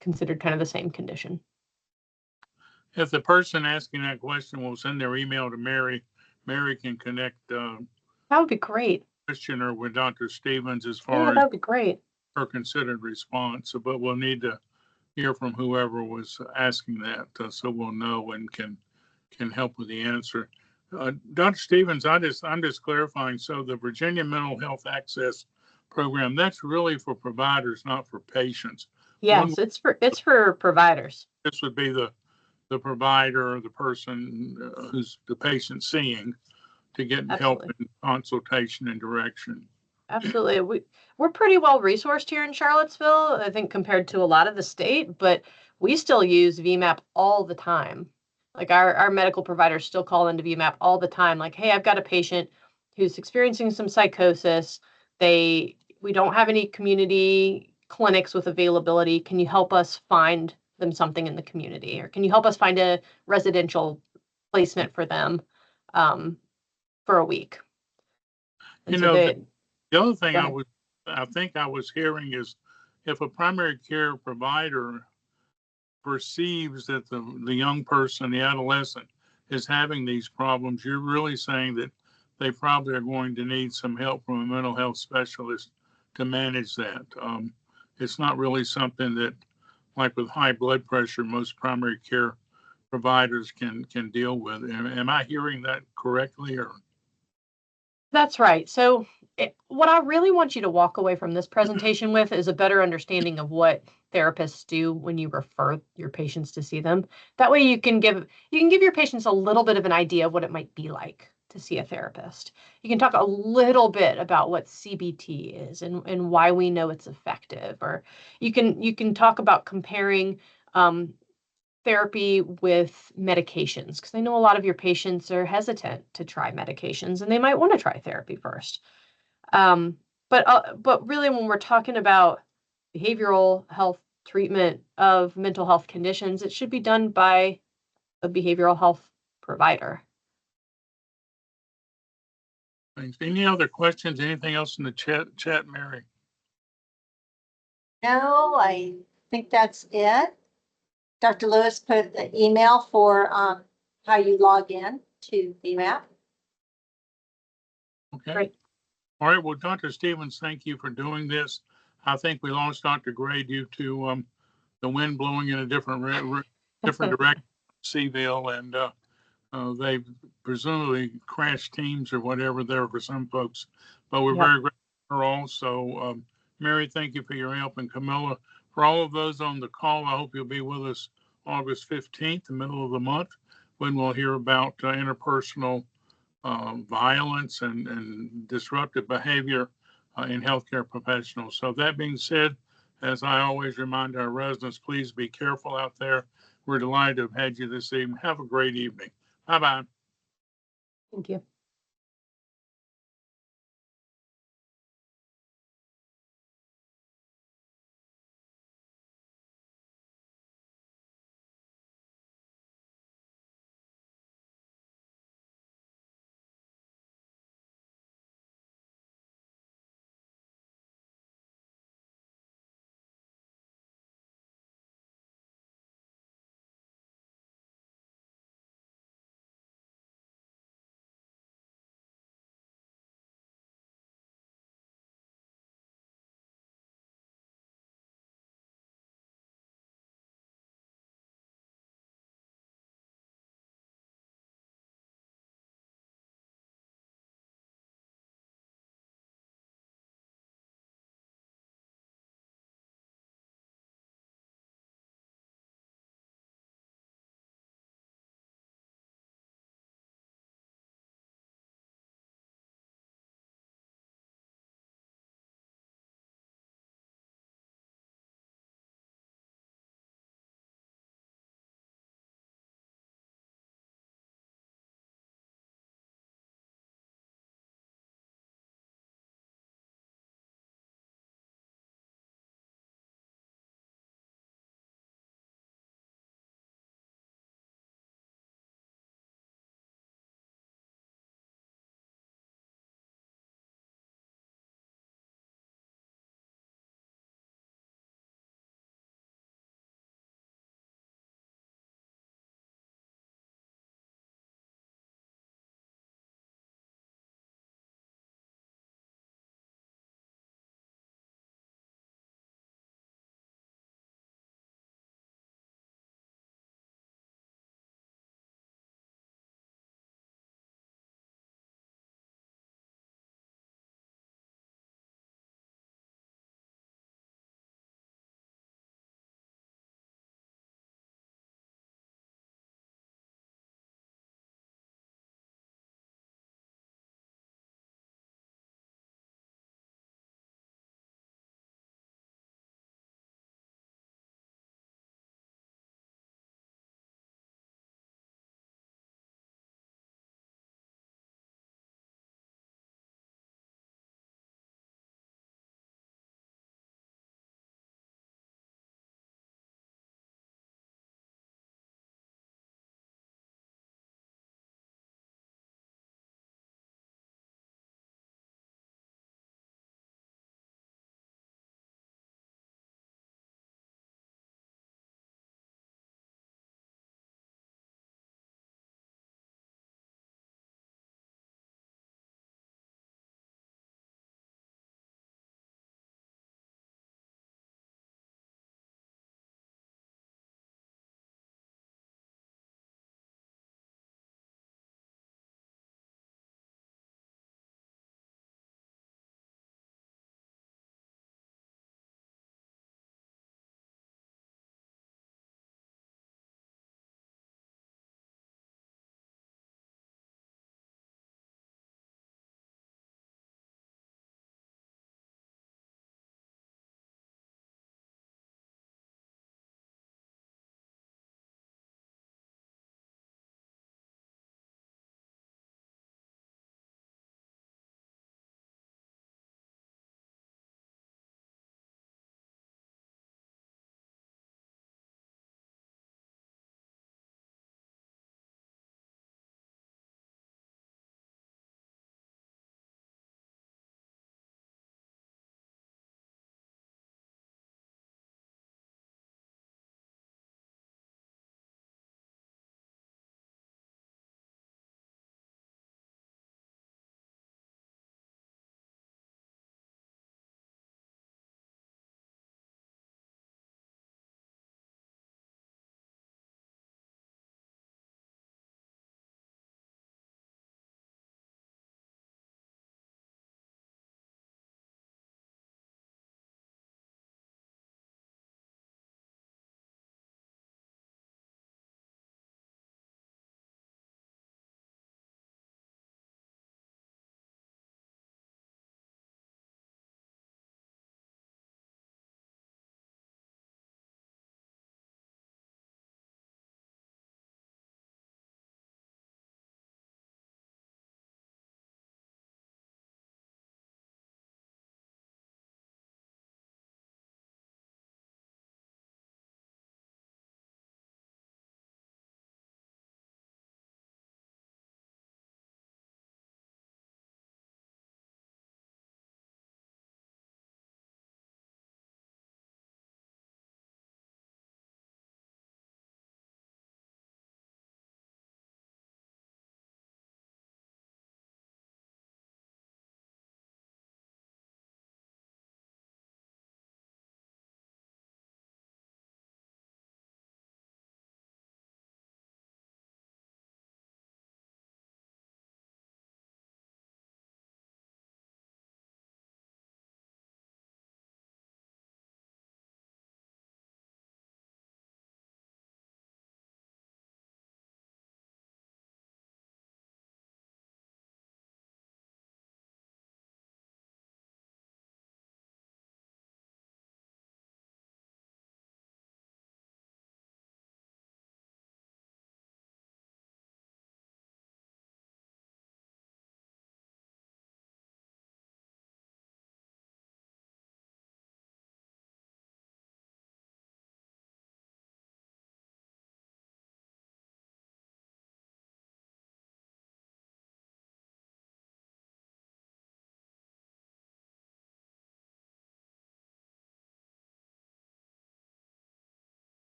considered kind of the same condition. If the person asking that question will send their email to Mary, Mary can connect That would be great. questioner with Dr. Stevens as Yeah, far that as would be great. her considered response. But we'll need to hear from whoever was asking that, so we'll know and can help with the answer. Dr. Stevens, I'm just clarifying. So the Virginia Mental Health Access Program, that's really for providers, not for patients. Yes, it's for providers. This would be the provider or the person who's the patient seeing to get help and consultation and direction. Absolutely. We're pretty well resourced here in Charlottesville, I think, compared to a lot of the state, but we still use VMAP all the time. Like our medical providers still call into VMAP all the time. Like, hey, I've got a patient who's experiencing some psychosis. We don't have any community clinics with availability. Can you help us find them something in the community? Or can you help us find a residential placement for them for a week? And the other thing I think I was hearing is if a primary care provider perceives that the young person, the adolescent, is having these problems, you're really saying that they probably are going to need some help from a mental health specialist to manage that. It's not really something that, like with high blood pressure, most primary care providers can deal with. Am I hearing that correctly? Or that's right. So what I really want you to walk away from this presentation with is a better understanding of what therapists do when you refer your patients to see them. That way you can give your patients a little bit of an idea of what it might be like to see a therapist. You can talk a little bit about what CBT is and why we know it's effective, or you can talk about comparing therapy with medications, because I know a lot of your patients are hesitant to try medications and they might want to try therapy first. But really, when we're talking about behavioral health treatment of mental health conditions, it should be done by a behavioral health provider. Thanks. Any other questions? Anything else in the chat, Mary? No, I think that's it. Dr. Lewis put the email for how you log in to VMAP. Okay. Great. All right. Well, Dr. Stevens, thank you for doing this. I think we lost Dr. Gray due to the wind blowing in a different direction, Seville, and They've presumably crashed teams or whatever there for some folks, but we're Yep. very grateful for all. So, Mary, thank you for your help, and Camilla, for all of those on the call. I hope you'll be with us August 15th, the middle of the month, when we'll hear about interpersonal violence and disruptive behavior in healthcare professionals. So that being said, as I always remind our residents, please be careful out there. We're delighted to have had you this evening. Have a great evening. Bye-bye. Thank you.